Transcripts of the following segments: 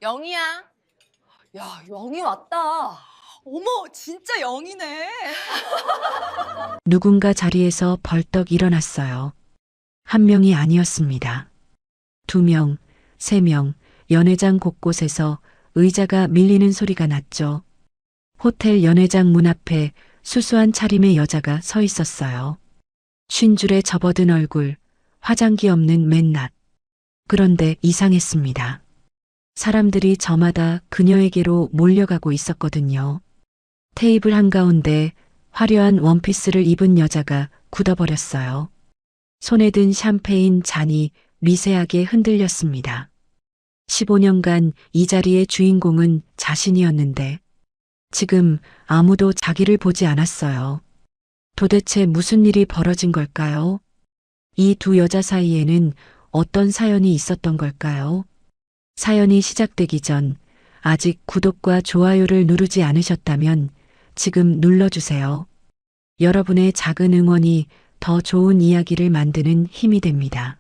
영희야. 야, 영희 왔다. 어머, 진짜 영희네. 누군가 자리에서 벌떡 일어났어요. 한 명이 아니었습니다. 2명, 3명, 연회장 곳곳에서 의자가 밀리는 소리가 났죠. 호텔 연회장 문 앞에 수수한 차림의 여자가 서 있었어요. 쉰 줄에 접어든 얼굴, 화장기 없는 맨낯. 그런데 이상했습니다. 사람들이 저마다 그녀에게로 몰려가고 있었거든요. 테이블 한가운데 화려한 원피스를 입은 여자가 굳어버렸어요. 손에 든 샴페인 잔이 미세하게 흔들렸습니다. 15년간 이 자리의 주인공은 자신이었는데 지금 아무도 자기를 보지 않았어요. 도대체 무슨 일이 벌어진 걸까요? 이 두 여자 사이에는 어떤 사연이 있었던 걸까요? 사연이 시작되기 전 아직 구독과 좋아요를 누르지 않으셨다면 지금 눌러주세요. 여러분의 작은 응원이 더 좋은 이야기를 만드는 힘이 됩니다.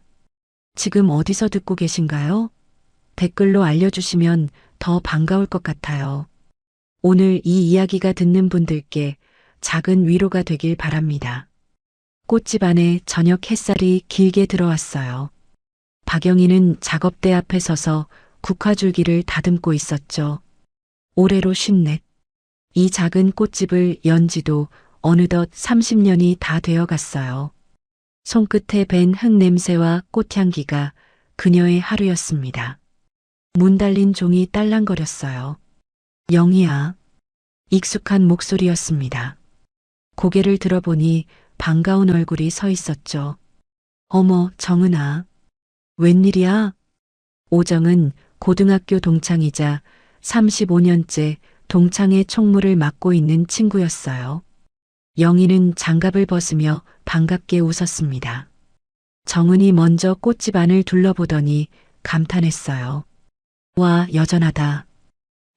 지금 어디서 듣고 계신가요? 댓글로 알려주시면 더 반가울 것 같아요. 오늘 이 이야기가 듣는 분들께 작은 위로가 되길 바랍니다. 꽃집 안에 저녁 햇살이 길게 들어왔어요. 박영희는 작업대 앞에 서서 국화줄기를 다듬고 있었죠. 올해로 54. 이 작은 꽃집을 연 지도 어느덧 30년이 다 되어 갔어요. 손끝에 밴 흙 냄새와 꽃향기가 그녀의 하루였습니다. 문 달린 종이 딸랑거렸어요. 영희야. 익숙한 목소리였습니다. 고개를 들어보니 반가운 얼굴이 서 있었죠. 어머, 정은아. 웬일이야? 오정은 고등학교 동창이자 35년째 동창회 총무를 맡고 있는 친구였어요. 영희는 장갑을 벗으며 반갑게 웃었습니다. 정은이 먼저 꽃집 안을 둘러보더니 감탄했어요. 와, 여전하다.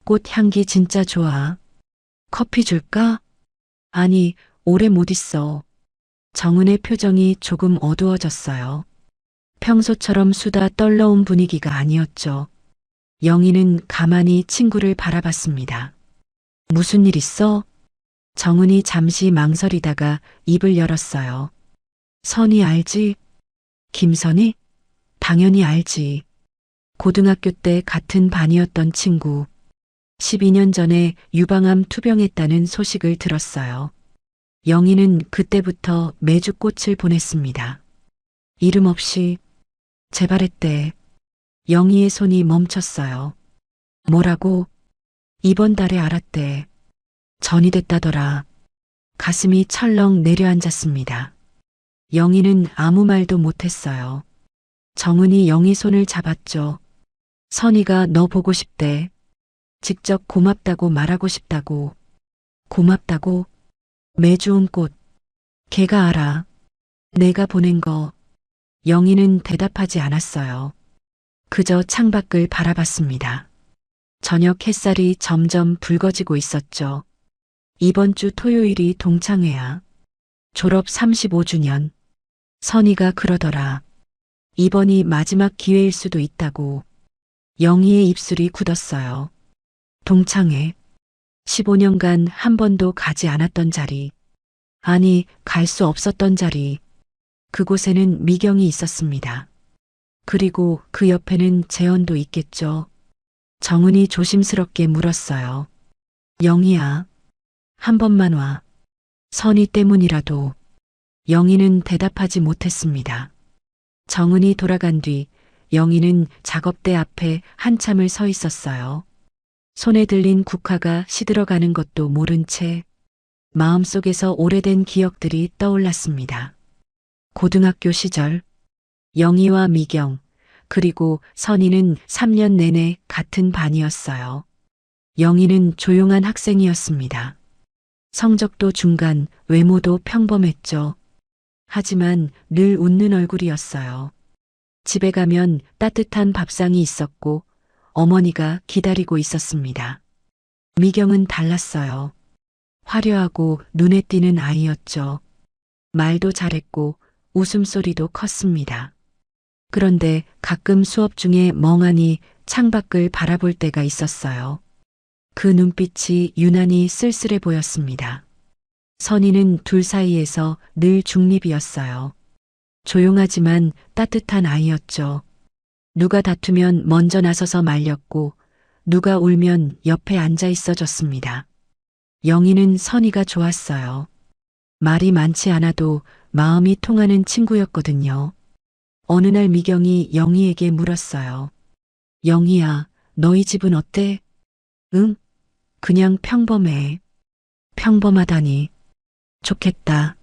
꽃 향기 진짜 좋아. 커피 줄까? 아니, 오래 못 있어. 정은의 표정이 조금 어두워졌어요. 평소처럼 수다 떨러온 분위기가 아니었죠. 영희는 가만히 친구를 바라봤습니다. 무슨 일 있어? 정은이 잠시 망설이다가 입을 열었어요. 선이 알지? 김선이? 당연히 알지. 고등학교 때 같은 반이었던 친구. 12년 전에 유방암 투병했다는 소식을 들었어요. 영희는 그때부터 매주 꽃을 보냈습니다. 이름 없이 재발했대. 영희의 손이 멈췄어요. 뭐라고? 이번 달에 알았대. 전이 됐다더라. 가슴이 철렁 내려앉았습니다. 영희는 아무 말도 못했어요. 정은이 영희 손을 잡았죠. 선이가 너 보고 싶대. 직접 고맙다고 말하고 싶다고. 고맙다고? 매주 온 꽃. 걔가 알아. 내가 보낸 거. 영희는 대답하지 않았어요. 그저 창밖을 바라봤습니다. 저녁 햇살이 점점 붉어지고 있었죠. 이번 주 토요일이 동창회야. 졸업 35주년. 선이가 그러더라. 이번이 마지막 기회일 수도 있다고. 영희의 입술이 굳었어요. 동창회. 15년간 한 번도 가지 않았던 자리. 아니, 갈 수 없었던 자리. 그곳에는 미경이 있었습니다. 그리고 그 옆에는 재현도 있겠죠. 정은이 조심스럽게 물었어요. 영희야, 한 번만 와. 선이 때문이라도. 영희는 대답하지 못했습니다. 정은이 돌아간 뒤 영희는 작업대 앞에 한참을 서 있었어요. 손에 들린 국화가 시들어가는 것도 모른 채 마음속에서 오래된 기억들이 떠올랐습니다. 고등학교 시절 영희와 미경 그리고 선희는 3년 내내 같은 반이었어요. 영희는 조용한 학생이었습니다. 성적도 중간, 외모도 평범했죠. 하지만 늘 웃는 얼굴이었어요. 집에 가면 따뜻한 밥상이 있었고 어머니가 기다리고 있었습니다. 미경은 달랐어요. 화려하고 눈에 띄는 아이였죠. 말도 잘했고 웃음소리도 컸습니다. 그런데 가끔 수업 중에 멍하니 창밖을 바라볼 때가 있었어요. 그 눈빛이 유난히 쓸쓸해 보였습니다. 선희는 둘 사이에서 늘 중립이었어요. 조용하지만 따뜻한 아이였죠. 누가 다투면 먼저 나서서 말렸고 누가 울면 옆에 앉아 있어 줬습니다. 영희는 선희가 좋았어요. 말이 많지 않아도 마음이 통하는 친구였거든요. 어느 날 미경이 영희에게 물었어요. 영희야, 너희 집은 어때? 응? 그냥 평범해. 평범하다니. 좋겠다.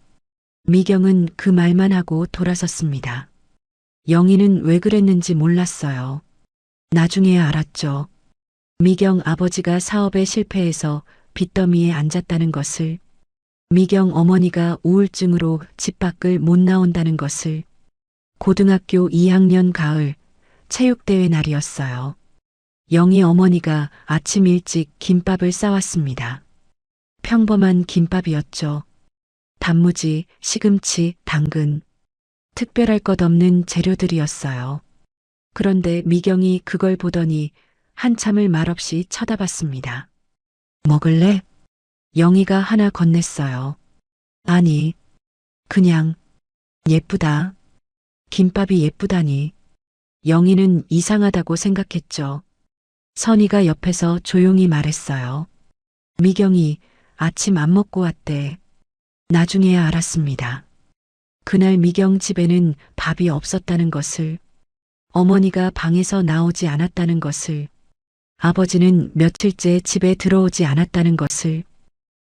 미경은 그 말만 하고 돌아섰습니다. 영희는 왜 그랬는지 몰랐어요. 나중에야 알았죠. 미경 아버지가 사업에 실패해서 빚더미에 앉았다는 것을, 미경 어머니가 우울증으로 집 밖을 못 나온다는 것을. 고등학교 2학년 가을 체육대회 날이었어요. 영희 어머니가 아침 일찍 김밥을 싸왔습니다. 평범한 김밥이었죠. 단무지, 시금치, 당근. 특별할 것 없는 재료들이었어요. 그런데 미경이 그걸 보더니 한참을 말없이 쳐다봤습니다. 먹을래? 영희가 하나 건넸어요. 아니, 그냥 예쁘다. 김밥이 예쁘다니. 영희는 이상하다고 생각했죠. 선희가 옆에서 조용히 말했어요. 미경이 아침 안 먹고 왔대. 나중에야 알았습니다. 그날 미경 집에는 밥이 없었다는 것을, 어머니가 방에서 나오지 않았다는 것을, 아버지는 며칠째 집에 들어오지 않았다는 것을.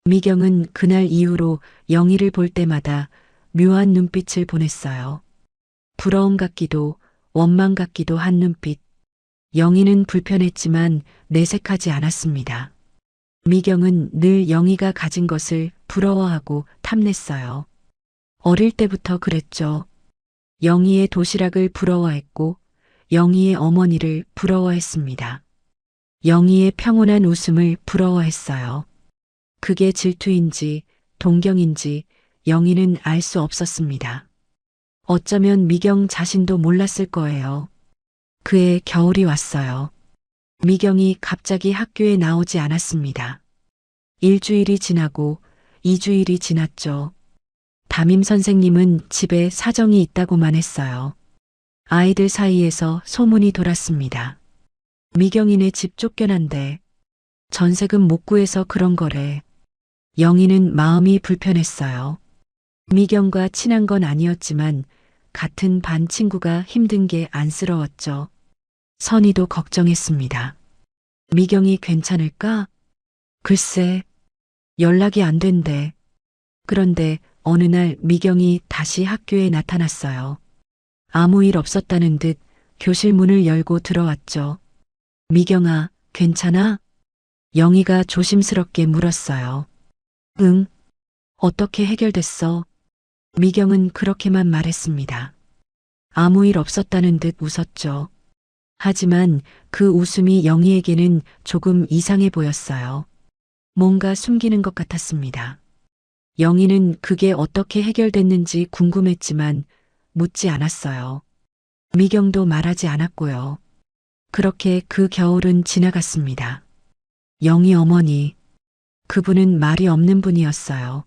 미경은 그날 이후로 영희를 볼 때마다 묘한 눈빛을 보냈어요. 부러움 같기도 원망 같기도 한 눈빛. 영희는 불편했지만 내색하지 않았습니다. 미경은 늘 영희가 가진 것을 부러워하고 탐냈어요. 어릴 때부터 그랬죠. 영희의 도시락을 부러워했고 영희의 어머니를 부러워했습니다. 영희의 평온한 웃음을 부러워했어요. 그게 질투인지 동경인지 영희는 알 수 없었습니다. 어쩌면 미경 자신도 몰랐을 거예요. 그해 겨울이 왔어요. 미경이 갑자기 학교에 나오지 않았습니다. 일주일이 지나고 2주일이 지났죠. 담임 선생님은 집에 사정이 있다고만 했어요. 아이들 사이에서 소문이 돌았습니다. 미경이네 집 쫓겨난대. 전세금 못 구해서 그런 거래. 영희는 마음이 불편했어요. 미경과 친한 건 아니었지만 같은 반 친구가 힘든 게 안쓰러웠죠. 선희도 걱정했습니다. 미경이 괜찮을까? 글쎄, 연락이 안 된대. 그런데 어느 날 미경이 다시 학교에 나타났어요. 아무 일 없었다는 듯 교실 문을 열고 들어왔죠. 미경아, 괜찮아? 영희가 조심스럽게 물었어요. 응. 어떻게 해결됐어? 미경은 그렇게만 말했습니다. 아무 일 없었다는 듯 웃었죠. 하지만 그 웃음이 영희에게는 조금 이상해 보였어요. 뭔가 숨기는 것 같았습니다. 영희는 그게 어떻게 해결됐는지 궁금했지만 묻지 않았어요. 미경도 말하지 않았고요. 그렇게 그 겨울은 지나갔습니다. 영희 어머니, 그분은 말이 없는 분이었어요.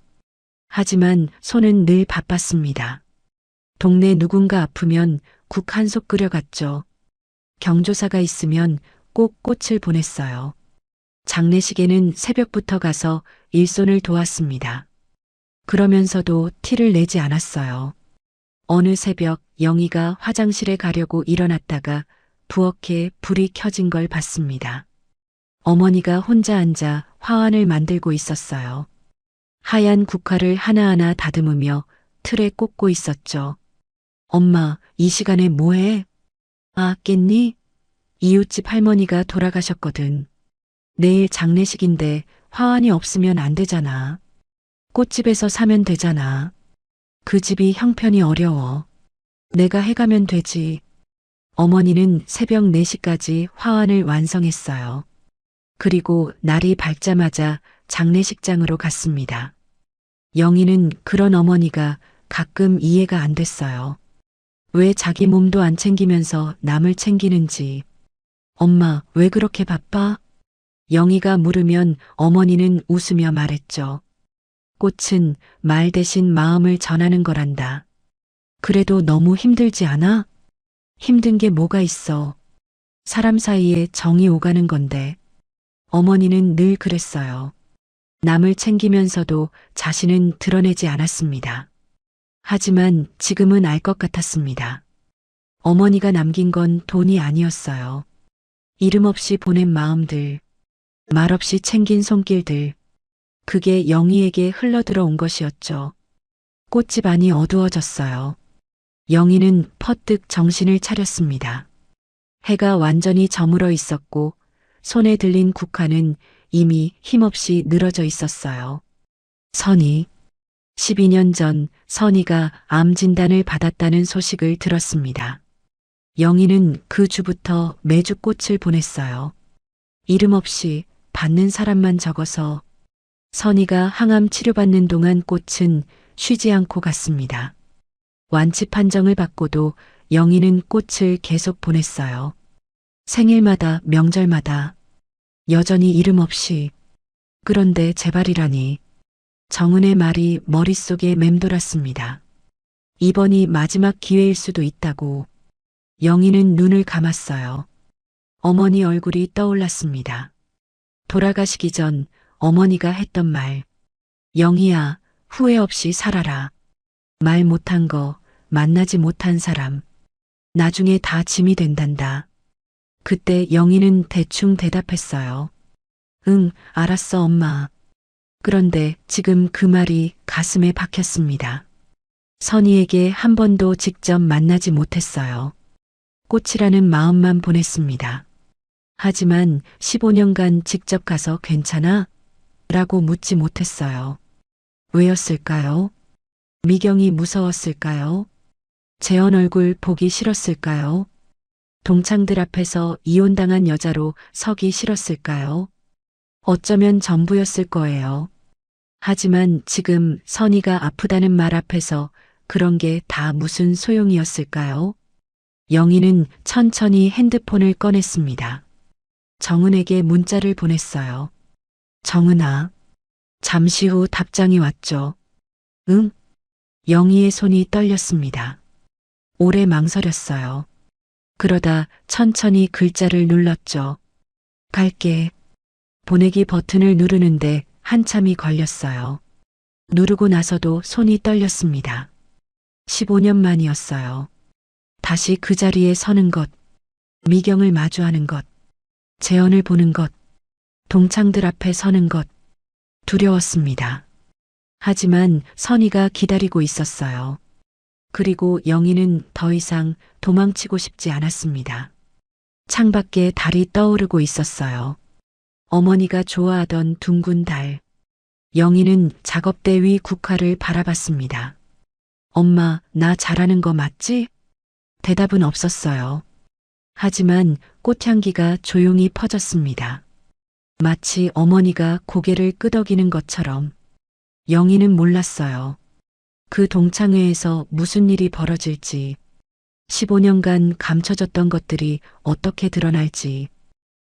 하지만 손은 늘 바빴습니다. 동네 누군가 아프면 국 한 솥 끓여갔죠. 경조사가 있으면 꼭 꽃을 보냈어요. 장례식에는 새벽부터 가서 일손을 도왔습니다. 그러면서도 티를 내지 않았어요. 어느 새벽 영희가 화장실에 가려고 일어났다가 부엌에 불이 켜진 걸 봤습니다. 어머니가 혼자 앉아 화환을 만들고 있었어요. 하얀 국화를 하나하나 다듬으며 틀에 꽂고 있었죠. 엄마, 이 시간에 뭐해? 아, 깼니? 이웃집 할머니가 돌아가셨거든. 내일 장례식인데 화환이 없으면 안 되잖아. 꽃집에서 사면 되잖아. 그 집이 형편이 어려워. 내가 해가면 되지. 어머니는 새벽 4시까지 화환을 완성했어요. 그리고 날이 밝자마자 장례식장으로 갔습니다. 영희는 그런 어머니가 가끔 이해가 안 됐어요. 왜 자기 몸도 안 챙기면서 남을 챙기는지. 엄마, 왜 그렇게 바빠? 영희가 물으면 어머니는 웃으며 말했죠. 꽃은 말 대신 마음을 전하는 거란다. 그래도 너무 힘들지 않아? 힘든 게 뭐가 있어. 사람 사이에 정이 오가는 건데. 어머니는 늘 그랬어요. 남을 챙기면서도 자신은 드러내지 않았습니다. 하지만 지금은 알 것 같았습니다. 어머니가 남긴 건 돈이 아니었어요. 이름 없이 보낸 마음들, 말없이 챙긴 손길들, 그게 영희에게 흘러들어온 것이었죠. 꽃집 안이 어두워졌어요. 영희는 퍼뜩 정신을 차렸습니다. 해가 완전히 저물어 있었고 손에 들린 국화는 이미 힘없이 늘어져 있었어요. 선희. 12년 전 선희가 암 진단을 받았다는 소식을 들었습니다. 영희는 그 주부터 매주 꽃을 보냈어요. 이름 없이 받는 사람만 적어서 선희가 항암 치료받는 동안 꽃은 쉬지 않고 갔습니다. 완치 판정을 받고도 영희는 꽃을 계속 보냈어요. 생일마다 명절마다 여전히 이름 없이. 그런데 제발이라니. 정은의 말이 머릿속에 맴돌았습니다. 이번이 마지막 기회일 수도 있다고. 영희는 눈을 감았어요. 어머니 얼굴이 떠올랐습니다. 돌아가시기 전 어머니가 했던 말. 영희야, 후회 없이 살아라. 말 못한 거, 만나지 못한 사람. 나중에 다 짐이 된단다. 그때 영희는 대충 대답했어요. 응, 알았어, 엄마. 그런데 지금 그 말이 가슴에 박혔습니다. 선희에게 한 번도 직접 만나지 못했어요. 꽃이라는 마음만 보냈습니다. 하지만 15년간 직접 가서 괜찮아? 라고 묻지 못했어요. 왜였을까요? 미경이 무서웠을까요? 재현 얼굴 보기 싫었을까요? 동창들 앞에서 이혼당한 여자로 서기 싫었을까요? 어쩌면 전부였을 거예요. 하지만 지금 선희가 아프다는 말 앞에서 그런 게 다 무슨 소용이었을까요? 영희는 천천히 핸드폰을 꺼냈습니다. 정은에게 문자를 보냈어요. 정은아. 잠시 후 답장이 왔죠. 응? 영희의 손이 떨렸습니다. 오래 망설였어요. 그러다 천천히 글자를 눌렀죠. 갈게. 보내기 버튼을 누르는데 한참이 걸렸어요. 누르고 나서도 손이 떨렸습니다. 15년 만이었어요. 다시 그 자리에 서는 것, 미경을 마주하는 것, 재현을 보는 것, 동창들 앞에 서는 것, 두려웠습니다. 하지만 선희가 기다리고 있었어요. 그리고 영희는 더 이상 도망치고 싶지 않았습니다. 창밖에 달이 떠오르고 있었어요. 어머니가 좋아하던 둥근 달. 영희는 작업대 위 국화를 바라봤습니다. 엄마, 나 잘하는 거 맞지? 대답은 없었어요. 하지만 꽃향기가 조용히 퍼졌습니다. 마치 어머니가 고개를 끄덕이는 것처럼. 영희는 몰랐어요. 그 동창회에서 무슨 일이 벌어질지, 15년간 감춰졌던 것들이 어떻게 드러날지,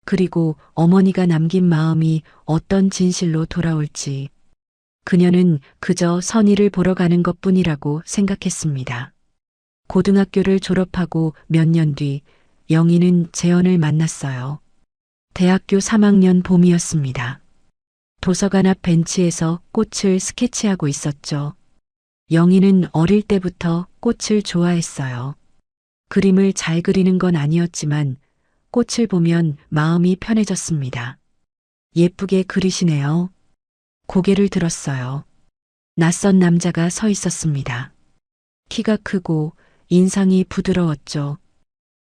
그리고 어머니가 남긴 마음이 어떤 진실로 돌아올지. 그녀는 그저 선희를 보러 가는 것뿐이라고 생각했습니다. 고등학교를 졸업하고 몇 년 뒤 영희는 재현을 만났어요. 대학교 3학년 봄이었습니다. 도서관 앞 벤치에서 꽃을 스케치하고 있었죠. 영희는 어릴 때부터 꽃을 좋아했어요. 그림을 잘 그리는 건 아니었지만 꽃을 보면 마음이 편해졌습니다. 예쁘게 그리시네요. 고개를 들었어요. 낯선 남자가 서 있었습니다. 키가 크고 인상이 부드러웠죠.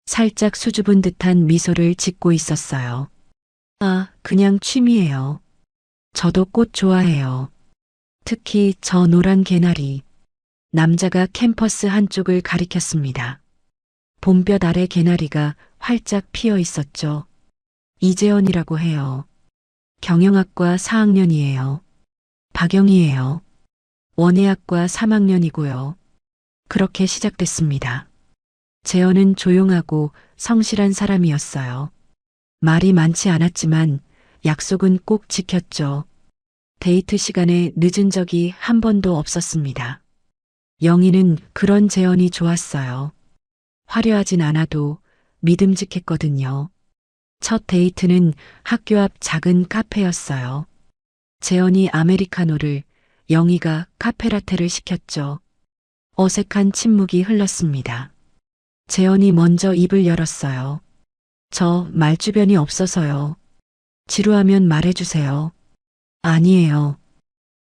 살짝 수줍은 듯한 미소를 짓고 있었어요. 아, 그냥 취미예요. 저도 꽃 좋아해요. 특히 저 노란 개나리. 남자가 캠퍼스 한쪽을 가리켰습니다. 봄볕 아래 개나리가 활짝 피어 있었죠. 이재원이라고 해요. 경영학과 4학년이에요. 박영희예요. 원예학과 3학년이고요. 그렇게 시작됐습니다. 재현은 조용하고 성실한 사람이었어요. 말이 많지 않았지만 약속은 꼭 지켰죠. 데이트 시간에 늦은 적이 한 번도 없었습니다. 영희는 그런 재현이 좋았어요. 화려하진 않아도 믿음직했거든요. 첫 데이트는 학교 앞 작은 카페였어요. 재현이 아메리카노를, 영희가 카페라테를 시켰죠. 어색한 침묵이 흘렀습니다. 재현이 먼저 입을 열었어요. 저 말주변이 없어서요. 지루하면 말해주세요. 아니에요.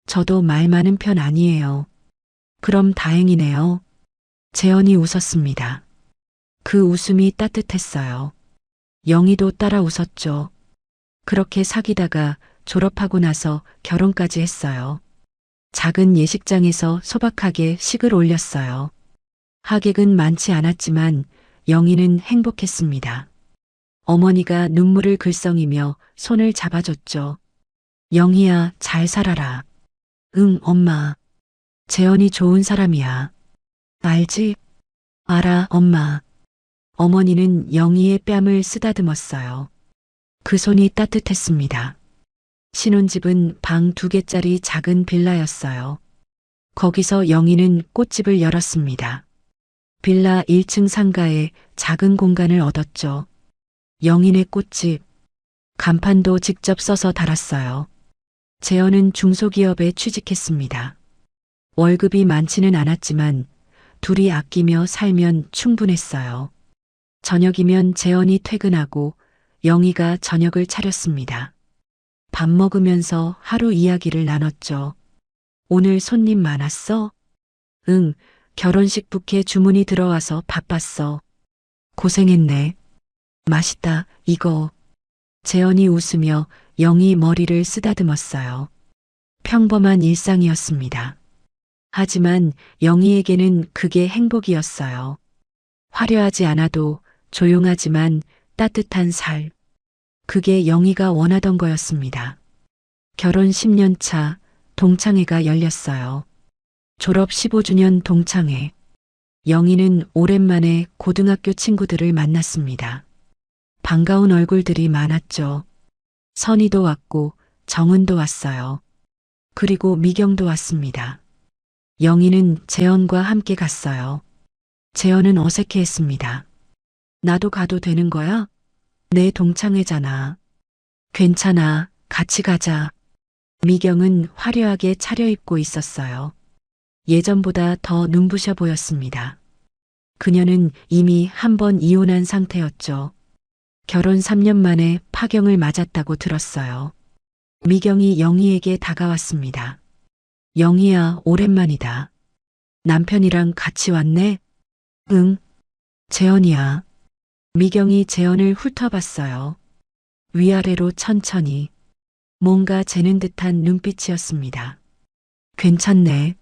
저도 말 많은 편 아니에요. 그럼 다행이네요. 재현이 웃었습니다. 그 웃음이 따뜻했어요. 영희도 따라 웃었죠. 그렇게 사귀다가 졸업하고 나서 결혼까지 했어요. 작은 예식장에서 소박하게 식을 올렸어요. 하객은 많지 않았지만 영희는 행복했습니다. 어머니가 눈물을 글썽이며 손을 잡아줬죠. 영희야, 잘 살아라. 응, 엄마. 재현이 좋은 사람이야. 알지? 알아, 엄마. 어머니는 영희의 뺨을 쓰다듬었어요. 그 손이 따뜻했습니다. 신혼집은 방 2개짜리 작은 빌라였어요. 거기서 영희는 꽃집을 열었습니다. 빌라 1층 상가에 작은 공간을 얻었죠. 영희네 꽃집. 간판도 직접 써서 달았어요. 재현은 중소기업에 취직했습니다. 월급이 많지는 않았지만 둘이 아끼며 살면 충분했어요. 저녁이면 재현이 퇴근하고 영희가 저녁을 차렸습니다. 밥 먹으면서 하루 이야기를 나눴죠. 오늘 손님 많았어? 응, 결혼식 부케 주문이 들어와서 바빴어. 고생했네. 맛있다, 이거. 재현이 웃으며 영희 머리를 쓰다듬었어요. 평범한 일상이었습니다. 하지만 영희에게는 그게 행복이었어요. 화려하지 않아도 조용하지만 따뜻한 살. 그게 영희가 원하던 거였습니다. 결혼 10년 차 동창회가 열렸어요. 졸업 15주년 동창회. 영희는 오랜만에 고등학교 친구들을 만났습니다. 반가운 얼굴들이 많았죠. 선희도 왔고 정은도 왔어요. 그리고 미경도 왔습니다. 영희는 재현과 함께 갔어요. 재현은 어색해했습니다. 나도 가도 되는 거야? 내 동창회잖아. 괜찮아, 같이 가자. 미경은 화려하게 차려입고 있었어요. 예전보다 더 눈부셔 보였습니다. 그녀는 이미 한 번 이혼한 상태였죠. 결혼 3년 만에 파경을 맞았다고 들었어요. 미경이 영희에게 다가왔습니다. 영희야, 오랜만이다. 남편이랑 같이 왔네? 응. 재현이야. 미경이 재현을 훑어봤어요. 위아래로 천천히. 뭔가 재는 듯한 눈빛이었습니다. 괜찮네.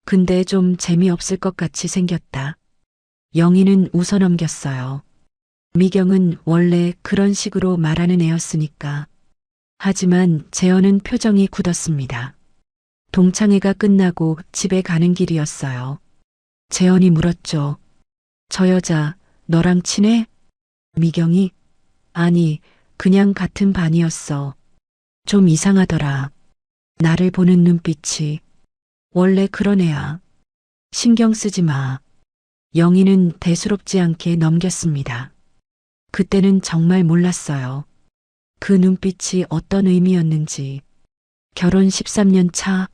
근데 좀 재미없을 것 같이 생겼다. 영희는 웃어넘겼어요. 미경은 원래 그런 식으로 말하는 애였으니까. 하지만 재현은 표정이 굳었습니다. 동창회가 끝나고 집에 가는 길이었어요. 재현이 물었죠. 저 여자 너랑 친해? 미경이 아니, 그냥 같은 반이었어. 좀 이상하더라. 나를 보는 눈빛이. 원래 그런 애야. 신경 쓰지 마. 영희는 대수롭지 않게 넘겼습니다. 그때는 정말 몰랐어요. 그 눈빛이 어떤 의미였는지. 결혼 13년 차,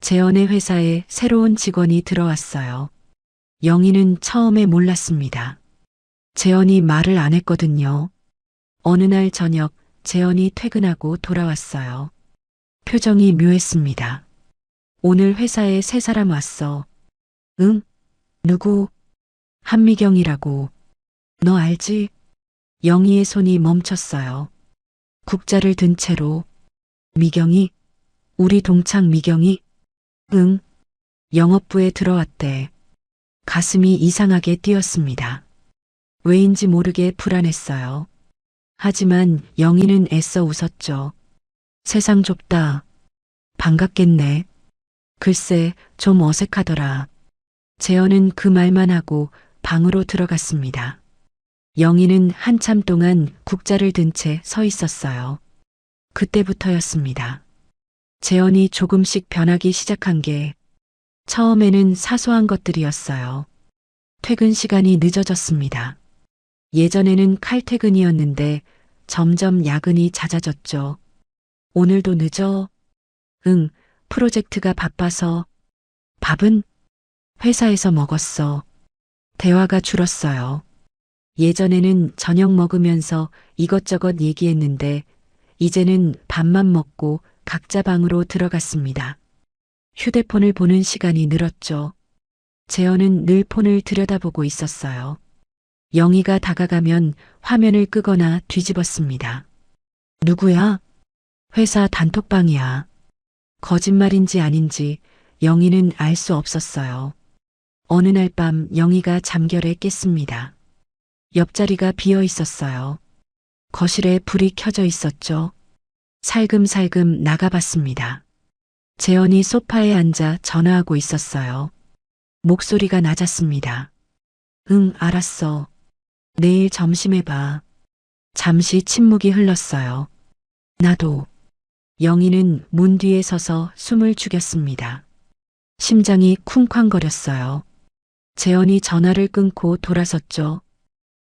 재현의 회사에 새로운 직원이 들어왔어요. 영희는 처음에 몰랐습니다. 재현이 말을 안 했거든요. 어느 날 저녁 재현이 퇴근하고 돌아왔어요. 표정이 묘했습니다. 오늘 회사에 새 사람 왔어. 응? 누구? 한미경이라고. 너 알지? 영희의 손이 멈췄어요. 국자를 든 채로. 미경이? 우리 동창 미경이? 응. 영업부에 들어왔대. 가슴이 이상하게 뛰었습니다. 왜인지 모르게 불안했어요. 하지만 영희는 애써 웃었죠. 세상 좁다. 반갑겠네. 글쎄, 좀 어색하더라. 재현은 그 말만 하고 방으로 들어갔습니다. 영희는 한참 동안 국자를 든 채 서 있었어요. 그때부터였습니다. 재현이 조금씩 변하기 시작한 게 처음에는 사소한 것들이었어요. 퇴근 시간이 늦어졌습니다. 예전에는 칼퇴근이었는데 점점 야근이 잦아졌죠. 오늘도 늦어? 응, 프로젝트가 바빠서. 밥은? 회사에서 먹었어. 대화가 줄었어요. 예전에는 저녁 먹으면서 이것저것 얘기했는데 이제는 밥만 먹고 각자 방으로 들어갔습니다. 휴대폰을 보는 시간이 늘었죠. 재현은 늘 폰을 들여다보고 있었어요. 영희가 다가가면 화면을 끄거나 뒤집었습니다. 누구야? 회사 단톡방이야. 거짓말인지 아닌지 영희는 알 수 없었어요. 어느 날 밤 영희가 잠결에 깼습니다. 옆자리가 비어 있었어요. 거실에 불이 켜져 있었죠. 살금살금 나가봤습니다. 재현이 소파에 앉아 전화하고 있었어요. 목소리가 낮았습니다. 응, 알았어. 내일 점심에 봐. 잠시 침묵이 흘렀어요. 나도. 영희는 문 뒤에 서서 숨을 죽였습니다. 심장이 쿵쾅거렸어요. 재현이 전화를 끊고 돌아섰죠.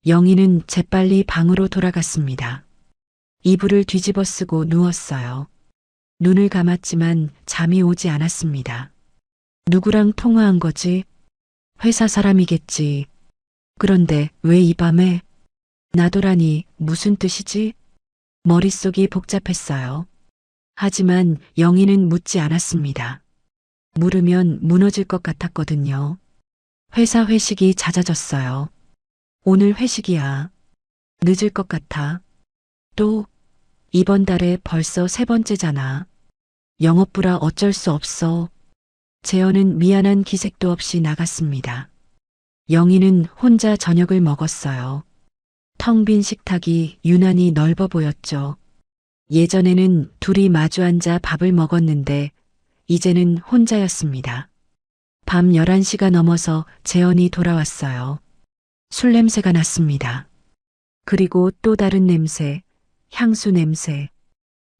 영희는 재빨리 방으로 돌아갔습니다. 이불을 뒤집어 쓰고 누웠어요. 눈을 감았지만 잠이 오지 않았습니다. 누구랑 통화한 거지? 회사 사람이겠지. 그런데 왜 이 밤에? 나도라니 무슨 뜻이지? 머릿속이 복잡했어요. 하지만 영희는 묻지 않았습니다. 물으면 무너질 것 같았거든요. 회사 회식이 잦아졌어요. 오늘 회식이야. 늦을 것 같아. 또 이번 달에 벌써 3번째잖아. 영업부라 어쩔 수 없어. 재현은 미안한 기색도 없이 나갔습니다. 영희는 혼자 저녁을 먹었어요. 텅 빈 식탁이 유난히 넓어 보였죠. 예전에는 둘이 마주 앉아 밥을 먹었는데 이제는 혼자였습니다. 밤 11시가 넘어서 재현이 돌아왔어요. 술 냄새가 났습니다. 그리고 또 다른 냄새, 향수 냄새.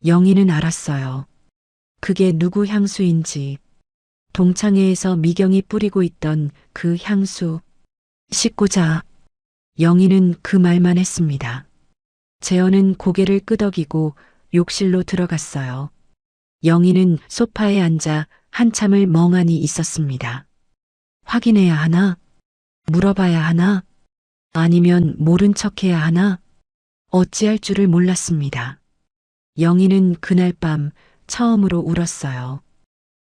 영희는 알았어요. 그게 누구 향수인지. 동창회에서 미경이 뿌리고 있던 그 향수. 씻고 자. 영희는 그 말만 했습니다. 재현은 고개를 끄덕이고 욕실로 들어갔어요. 영희는 소파에 앉아 한참을 멍하니 있었습니다. 확인해야 하나? 물어봐야 하나? 아니면 모른 척해야 하나? 어찌할 줄을 몰랐습니다. 영희는 그날 밤 처음으로 울었어요.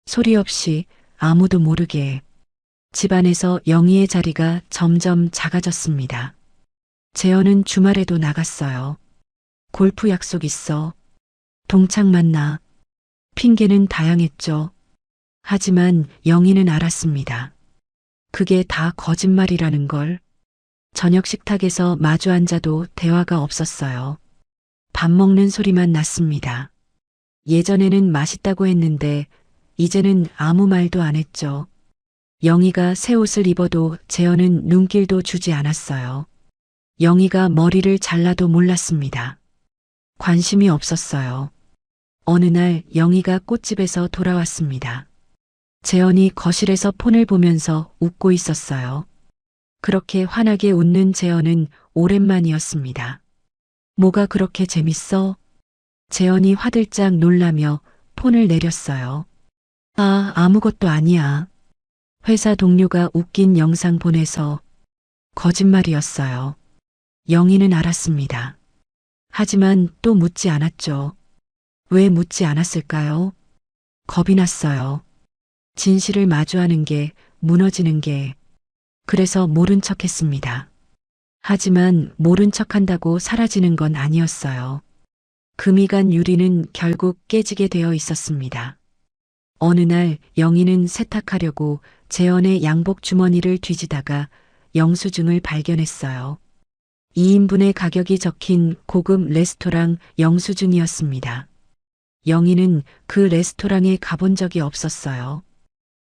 소리 없이 아무도 모르게. 집안에서 영희의 자리가 점점 작아졌습니다. 재현은 주말에도 나갔어요. 골프 약속 있어. 동창 만나. 핑계는 다양했죠. 하지만 영희는 알았습니다. 그게 다 거짓말이라는 걸. 저녁 식탁에서 마주 앉아도 대화가 없었어요. 밥 먹는 소리만 났습니다. 예전에는 맛있다고 했는데 이제는 아무 말도 안 했죠. 영희가 새 옷을 입어도 재현은 눈길도 주지 않았어요. 영희가 머리를 잘라도 몰랐습니다. 관심이 없었어요. 어느 날 영희가 꽃집에서 돌아왔습니다. 재현이 거실에서 폰을 보면서 웃고 있었어요. 그렇게 환하게 웃는 재현은 오랜만이었습니다. 뭐가 그렇게 재밌어? 재현이 화들짝 놀라며 폰을 내렸어요. 아, 아무것도 아니야. 회사 동료가 웃긴 영상 보내서. 거짓말이었어요. 영희는 알았습니다. 하지만 또 묻지 않았죠. 왜 묻지 않았을까요? 겁이 났어요. 진실을 마주하는 게, 무너지는 게. 그래서 모른 척 했습니다. 하지만 모른 척 한다고 사라지는 건 아니었어요. 금이 간 유리는 결국 깨지게 되어 있었습니다. 어느 날 영희는 세탁하려고 재현의 양복 주머니를 뒤지다가 영수증을 발견했어요. 2인분의 가격이 적힌 고급 레스토랑 영수증이었습니다. 영희는 그 레스토랑에 가본 적이 없었어요.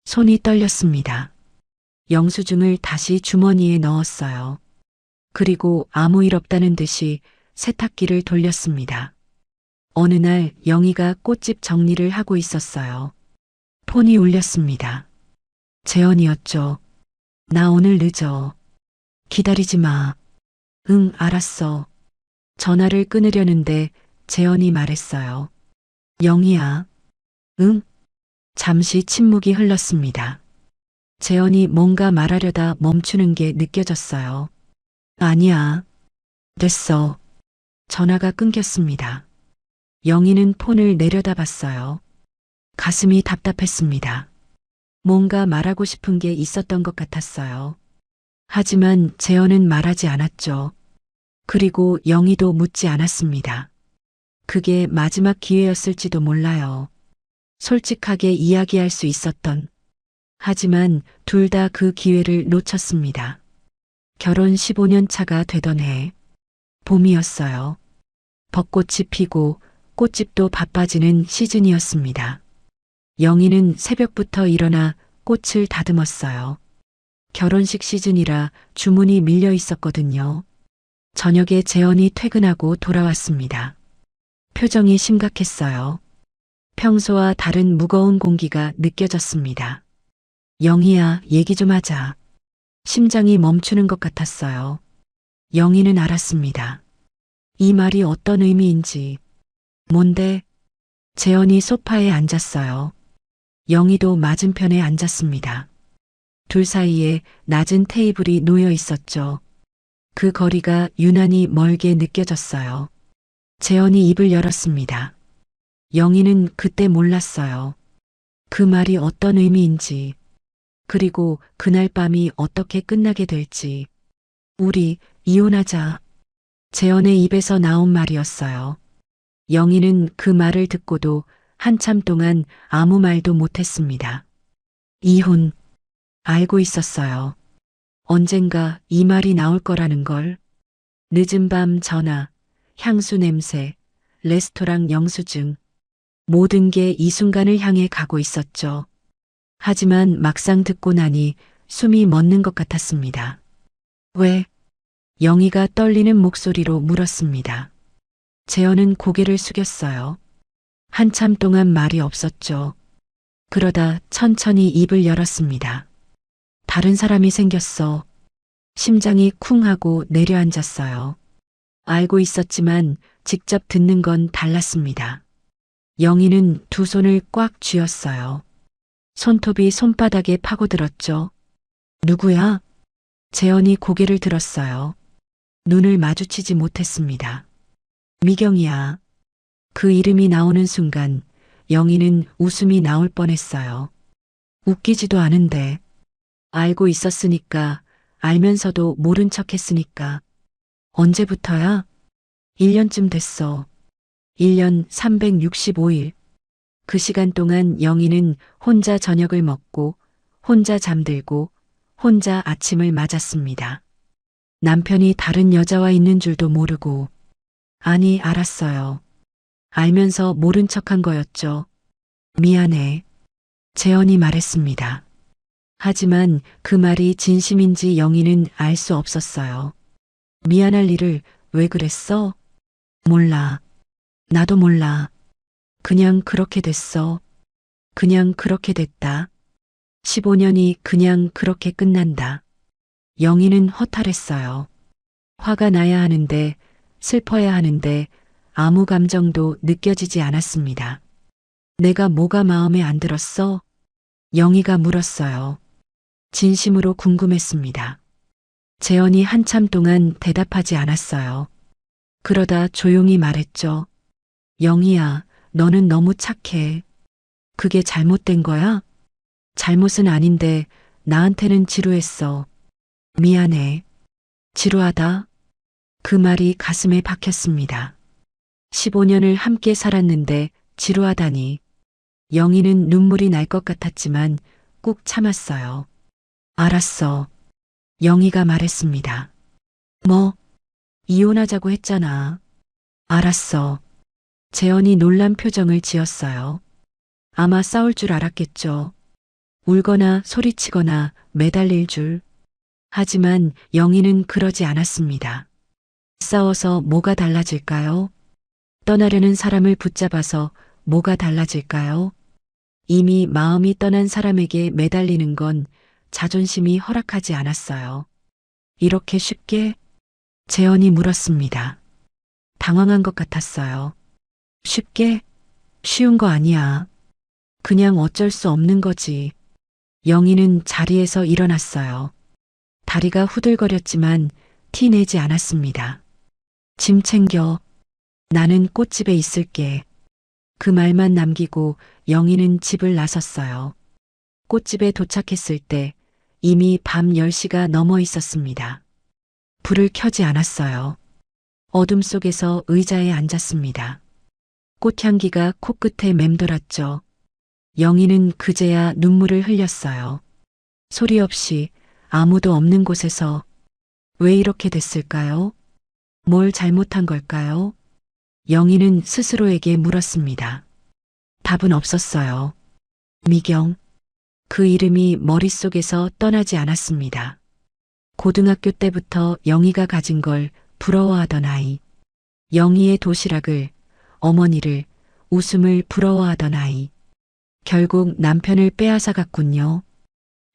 손이 떨렸습니다. 영수증을 다시 주머니에 넣었어요. 그리고 아무 일 없다는 듯이 세탁기를 돌렸습니다. 어느 날 영희가 꽃집 정리를 하고 있었어요. 폰이 울렸습니다. 재현이었죠. 나 오늘 늦어. 기다리지 마. 응, 알았어. 전화를 끊으려는데 재현이 말했어요. 영희야. 응? 잠시 침묵이 흘렀습니다. 재현이 뭔가 말하려다 멈추는 게 느껴졌어요. 아니야. 됐어. 전화가 끊겼습니다. 영희는 폰을 내려다봤어요. 가슴이 답답했습니다. 뭔가 말하고 싶은 게 있었던 것 같았어요. 하지만 재현은 말하지 않았죠. 그리고 영희도 묻지 않았습니다. 그게 마지막 기회였을지도 몰라요. 솔직하게 이야기할 수 있었던. 하지만 둘 다 그 기회를 놓쳤습니다. 결혼 15년 차가 되던 해, 봄이었어요. 벚꽃이 피고 꽃집도 바빠지는 시즌이었습니다. 영희는 새벽부터 일어나 꽃을 다듬었어요. 결혼식 시즌이라 주문이 밀려 있었거든요. 저녁에 재현이 퇴근하고 돌아왔습니다. 표정이 심각했어요. 평소와 다른 무거운 공기가 느껴졌습니다. 영희야, 얘기 좀 하자. 심장이 멈추는 것 같았어요. 영희는 알았습니다. 이 말이 어떤 의미인지. 뭔데? 재현이 소파에 앉았어요. 영희도 맞은편에 앉았습니다. 둘 사이에 낮은 테이블이 놓여 있었죠. 그 거리가 유난히 멀게 느껴졌어요. 재현이 입을 열었습니다. 영희는 그때 몰랐어요. 그 말이 어떤 의미인지, 그리고 그날 밤이 어떻게 끝나게 될지. 우리 이혼하자. 재현의 입에서 나온 말이었어요. 영희는 그 말을 듣고도 한참 동안 아무 말도 못했습니다. 이혼. 알고 있었어요. 언젠가 이 말이 나올 거라는 걸. 늦은 밤 전화, 향수 냄새, 레스토랑 영수증. 모든 게 이 순간을 향해 가고 있었죠. 하지만 막상 듣고 나니 숨이 멎는 것 같았습니다. 왜? 영희가 떨리는 목소리로 물었습니다. 재현은 고개를 숙였어요. 한참 동안 말이 없었죠. 그러다 천천히 입을 열었습니다. 다른 사람이 생겼어. 심장이 쿵 하고 내려앉았어요. 알고 있었지만 직접 듣는 건 달랐습니다. 영희는 두 손을 꽉 쥐었어요. 손톱이 손바닥에 파고들었죠. 누구야? 재현이 고개를 들었어요. 눈을 마주치지 못했습니다. 미경이야. 그 이름이 나오는 순간 영희는 웃음이 나올 뻔했어요. 웃기지도 않은데. 알고 있었으니까, 알면서도 모른 척 했으니까. 언제부터야? 1년쯤 됐어. 1년 365일. 그 시간 동안 영희는 혼자 저녁을 먹고, 혼자 잠들고, 혼자 아침을 맞았습니다. 남편이 다른 여자와 있는 줄도 모르고. 아니, 알았어요. 알면서 모른 척한 거였죠. 미안해. 재현이 말했습니다. 하지만 그 말이 진심인지 영희는 알 수 없었어요. 미안할 일을 왜 그랬어? 몰라. 나도 몰라. 그냥 그렇게 됐어. 그냥 그렇게 됐다. 15년이 그냥 그렇게 끝난다. 영희는 허탈했어요. 화가 나야 하는데, 슬퍼야 하는데 아무 감정도 느껴지지 않았습니다. 내가 뭐가 마음에 안 들었어? 영희가 물었어요. 진심으로 궁금했습니다. 재현이 한참 동안 대답하지 않았어요. 그러다 조용히 말했죠. 영희야, 너는 너무 착해. 그게 잘못된 거야? 잘못은 아닌데 나한테는 지루했어. 미안해. 지루하다? 그 말이 가슴에 박혔습니다. 15년을 함께 살았는데 지루하다니. 영희는 눈물이 날 것 같았지만 꾹 참았어요. 알았어. 영희가 말했습니다. 뭐? 이혼하자고 했잖아. 알았어. 재현이 놀란 표정을 지었어요. 아마 싸울 줄 알았겠죠. 울거나 소리치거나 매달릴 줄. 하지만 영희는 그러지 않았습니다. 싸워서 뭐가 달라질까요? 떠나려는 사람을 붙잡아서 뭐가 달라질까요? 이미 마음이 떠난 사람에게 매달리는 건 자존심이 허락하지 않았어요. 이렇게 쉽게? 재현이 물었습니다. 당황한 것 같았어요. 쉽게? 쉬운 거 아니야. 그냥 어쩔 수 없는 거지. 영희는 자리에서 일어났어요. 다리가 후들거렸지만 티 내지 않았습니다. 짐 챙겨. 나는 꽃집에 있을게. 그 말만 남기고 영희는 집을 나섰어요. 꽃집에 도착했을 때 이미 밤 10시가 넘어 있었습니다. 불을 켜지 않았어요. 어둠 속에서 의자에 앉았습니다. 꽃향기가 코끝에 맴돌았죠. 영희는 그제야 눈물을 흘렸어요. 소리 없이 아무도 없는 곳에서 왜 이렇게 됐을까요? 뭘 잘못한 걸까요? 영희는 스스로에게 물었습니다. 답은 없었어요. 미경. 그 이름이 머릿속에서 떠나지 않았습니다. 고등학교 때부터 영희가 가진 걸 부러워하던 아이. 영희의 도시락을, 어머니를, 웃음을 부러워하던 아이. 결국 남편을 빼앗아 갔군요.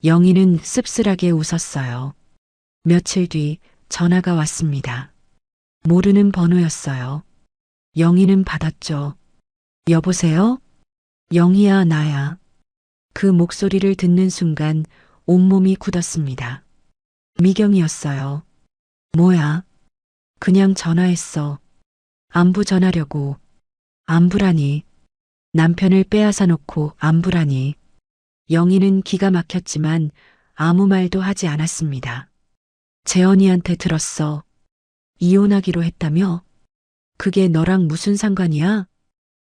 영희는 씁쓸하게 웃었어요. 며칠 뒤 전화가 왔습니다. 모르는 번호였어요. 영희는 받았죠. 여보세요? 영희야, 나야. 그 목소리를 듣는 순간 온몸이 굳었습니다. 미경이었어요. 뭐야? 그냥 전화했어. 안부 전하려고. 안부라니. 남편을 빼앗아 놓고 안부라니. 영희는 기가 막혔지만 아무 말도 하지 않았습니다. 재현이한테 들었어. 이혼하기로 했다며? 그게 너랑 무슨 상관이야?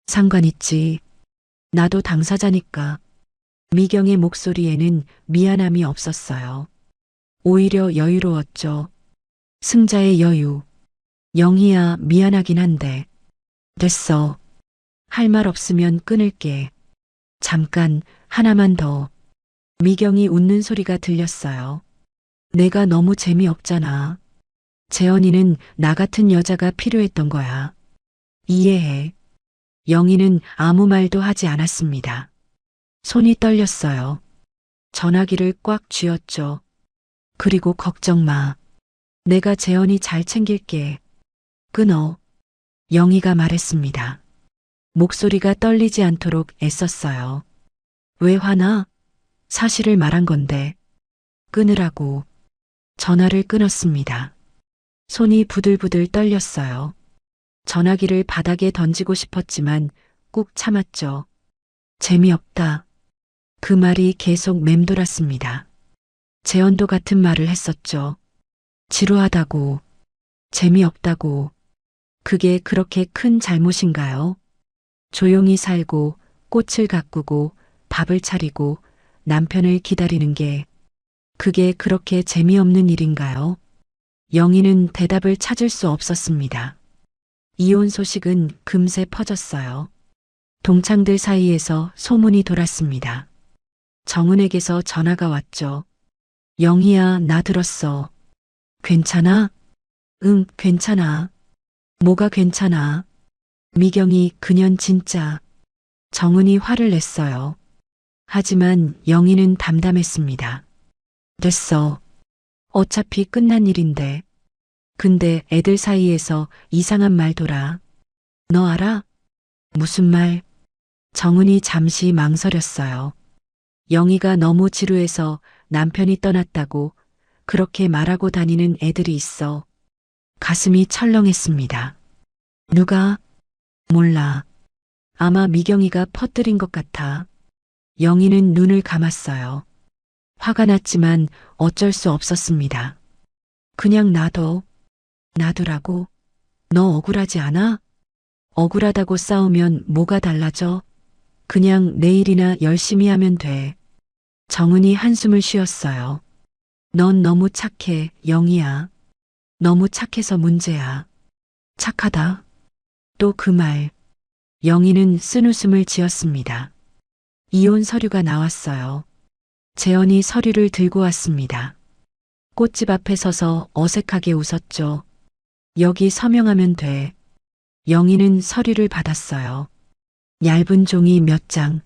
상관 있지. 나도 당사자니까. 미경의 목소리에는 미안함이 없었어요. 오히려 여유로웠죠. 승자의 여유. 영희야, 미안하긴 한데. 됐어. 할 말 없으면 끊을게. 잠깐, 하나만 더. 미경이 웃는 소리가 들렸어요. 내가 너무 재미없잖아. 재현이는 나 같은 여자가 필요했던 거야. 이해해. 영희는 아무 말도 하지 않았습니다. 손이 떨렸어요. 전화기를 꽉 쥐었죠. 그리고 걱정 마. 내가 재현이 잘 챙길게. 끊어. 영희가 말했습니다. 목소리가 떨리지 않도록 애썼어요. 왜 화나? 사실을 말한 건데. 끊으라고. 전화를 끊었습니다. 손이 부들부들 떨렸어요. 전화기를 바닥에 던지고 싶었지만 꾹 참았죠. 재미없다. 그 말이 계속 맴돌았습니다. 재현도 같은 말을 했었죠. 지루하다고. 재미없다고. 그게 그렇게 큰 잘못인가요? 조용히 살고 꽃을 가꾸고 밥을 차리고 남편을 기다리는 게 그게 그렇게 재미없는 일인가요? 영희는 대답을 찾을 수 없었습니다. 이혼 소식은 금세 퍼졌어요. 동창들 사이에서 소문이 돌았습니다. 정은에게서 전화가 왔죠. 영희야, 나 들었어. 괜찮아? 응, 괜찮아. 뭐가 괜찮아? 미경이 그년 진짜. 정은이 화를 냈어요. 하지만 영희는 담담했습니다. 됐어. 어차피 끝난 일인데. 근데 애들 사이에서 이상한 말 돌아. 너 알아? 무슨 말? 정은이 잠시 망설였어요. 영희가 너무 지루해서 남편이 떠났다고 그렇게 말하고 다니는 애들이 있어. 가슴이 철렁했습니다. 누가? 몰라. 아마 미경이가 퍼뜨린 것 같아. 영희는 눈을 감았어요. 화가 났지만 어쩔 수 없었습니다. 그냥 놔두라고? 너 억울하지 않아? 억울하다고 싸우면 뭐가 달라져? 그냥 내일이나 열심히 하면 돼. 정은이 한숨을 쉬었어요. 넌 너무 착해, 영희야. 너무 착해서 문제야. 착하다. 또 그 말. 영희는 쓴웃음을 지었습니다. 이혼 서류가 나왔어요. 재현이 서류를 들고 왔습니다. 꽃집 앞에 서서 어색하게 웃었죠. 여기 서명하면 돼. 영희는 서류를 받았어요. 얇은 종이 몇 장.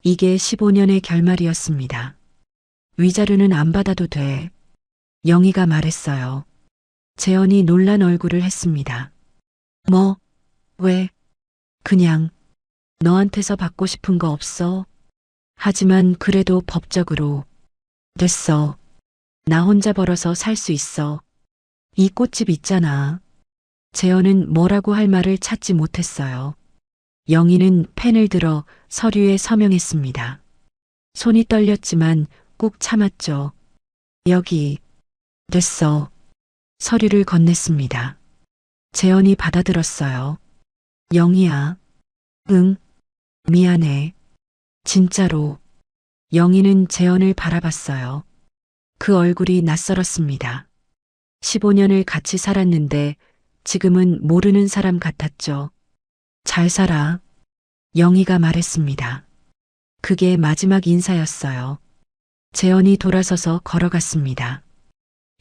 이게 15년의 결말이었습니다. 위자료는 안 받아도 돼. 영희가 말했어요. 재현이 놀란 얼굴을 했습니다. 뭐? 왜? 그냥 너한테서 받고 싶은 거 없어? 하지만 그래도 법적으로. 됐어. 나 혼자 벌어서 살 수 있어. 이 꽃집 있잖아. 재현은 뭐라고 할 말을 찾지 못했어요. 영희는 펜을 들어 서류에 서명했습니다. 손이 떨렸지만 꾹 참았죠. 여기. 됐어. 서류를 건넸습니다. 재현이 받아들었어요. 영희야. 응. 미안해. 진짜로. 영희는 재현을 바라봤어요. 그 얼굴이 낯설었습니다. 15년을 같이 살았는데 지금은 모르는 사람 같았죠. 잘 살아. 영희가 말했습니다. 그게 마지막 인사였어요. 재현이 돌아서서 걸어갔습니다.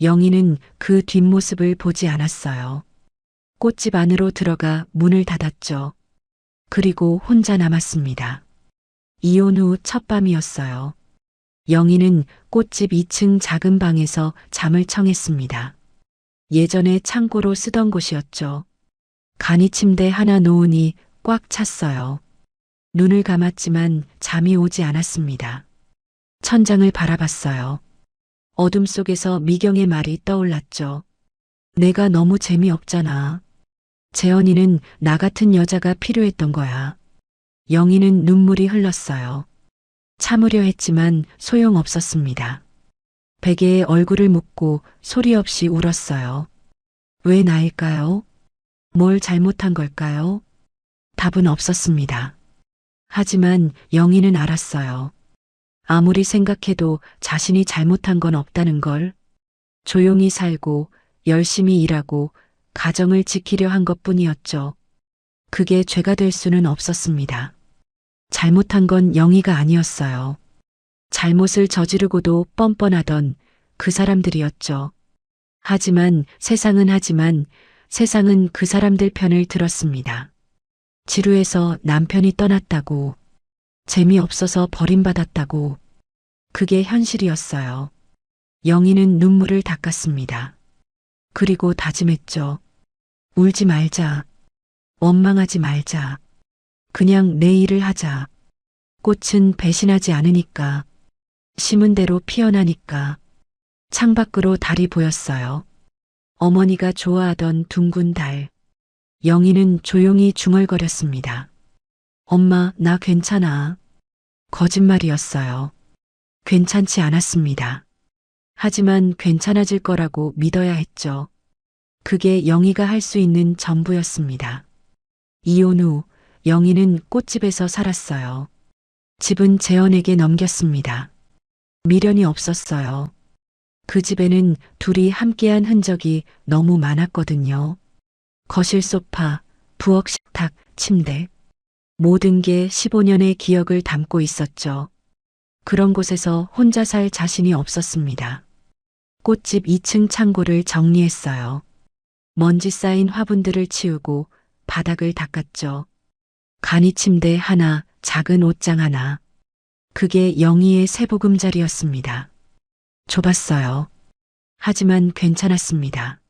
영희는 그 뒷모습을 보지 않았어요. 꽃집 안으로 들어가 문을 닫았죠. 그리고 혼자 남았습니다. 이혼 후 첫 밤이었어요. 영희는 꽃집 2층 작은 방에서 잠을 청했습니다. 예전에 창고로 쓰던 곳이었죠. 간이 침대 하나 놓으니 꽉 찼어요. 눈을 감았지만 잠이 오지 않았습니다. 천장을 바라봤어요. 어둠 속에서 미경의 말이 떠올랐죠. 내가 너무 재미없잖아. 재현이는 나 같은 여자가 필요했던 거야. 영희는 눈물이 흘렀어요. 참으려 했지만 소용없었습니다. 베개에 얼굴을 묻고 소리 없이 울었어요. 왜 나일까요? 뭘 잘못한 걸까요? 답은 없었습니다. 하지만 영희는 알았어요. 아무리 생각해도 자신이 잘못한 건 없다는 걸. 조용히 살고 열심히 일하고 가정을 지키려 한 것뿐이었죠. 그게 죄가 될 수는 없었습니다. 잘못한 건 영희가 아니었어요. 잘못을 저지르고도 뻔뻔하던 그 사람들이었죠. 하지만 세상은 그 사람들 편을 들었습니다. 지루해서 남편이 떠났다고, 재미없어서 버림받았다고, 그게 현실이었어요. 영희는 눈물을 닦았습니다. 그리고 다짐했죠. 울지 말자. 원망하지 말자. 그냥 내 일을 하자. 꽃은 배신하지 않으니까. 심은 대로 피어나니까. 창밖으로 달이 보였어요. 어머니가 좋아하던 둥근 달. 영희는 조용히 중얼거렸습니다. 엄마, 나 괜찮아. 거짓말이었어요. 괜찮지 않았습니다. 하지만 괜찮아질 거라고 믿어야 했죠. 그게 영희가 할 수 있는 전부였습니다. 이혼 후 영희는 꽃집에서 살았어요. 집은 재현에게 넘겼습니다. 미련이 없었어요. 그 집에는 둘이 함께한 흔적이 너무 많았거든요. 거실 소파, 부엌 식탁, 침대. 모든 게 15년의 기억을 담고 있었죠. 그런 곳에서 혼자 살 자신이 없었습니다. 꽃집 2층 창고를 정리했어요. 먼지 쌓인 화분들을 치우고 바닥을 닦았죠. 간이 침대 하나, 작은 옷장 하나. 그게 영희의 새 보금자리였습니다. 좁았어요. 하지만 괜찮았습니다.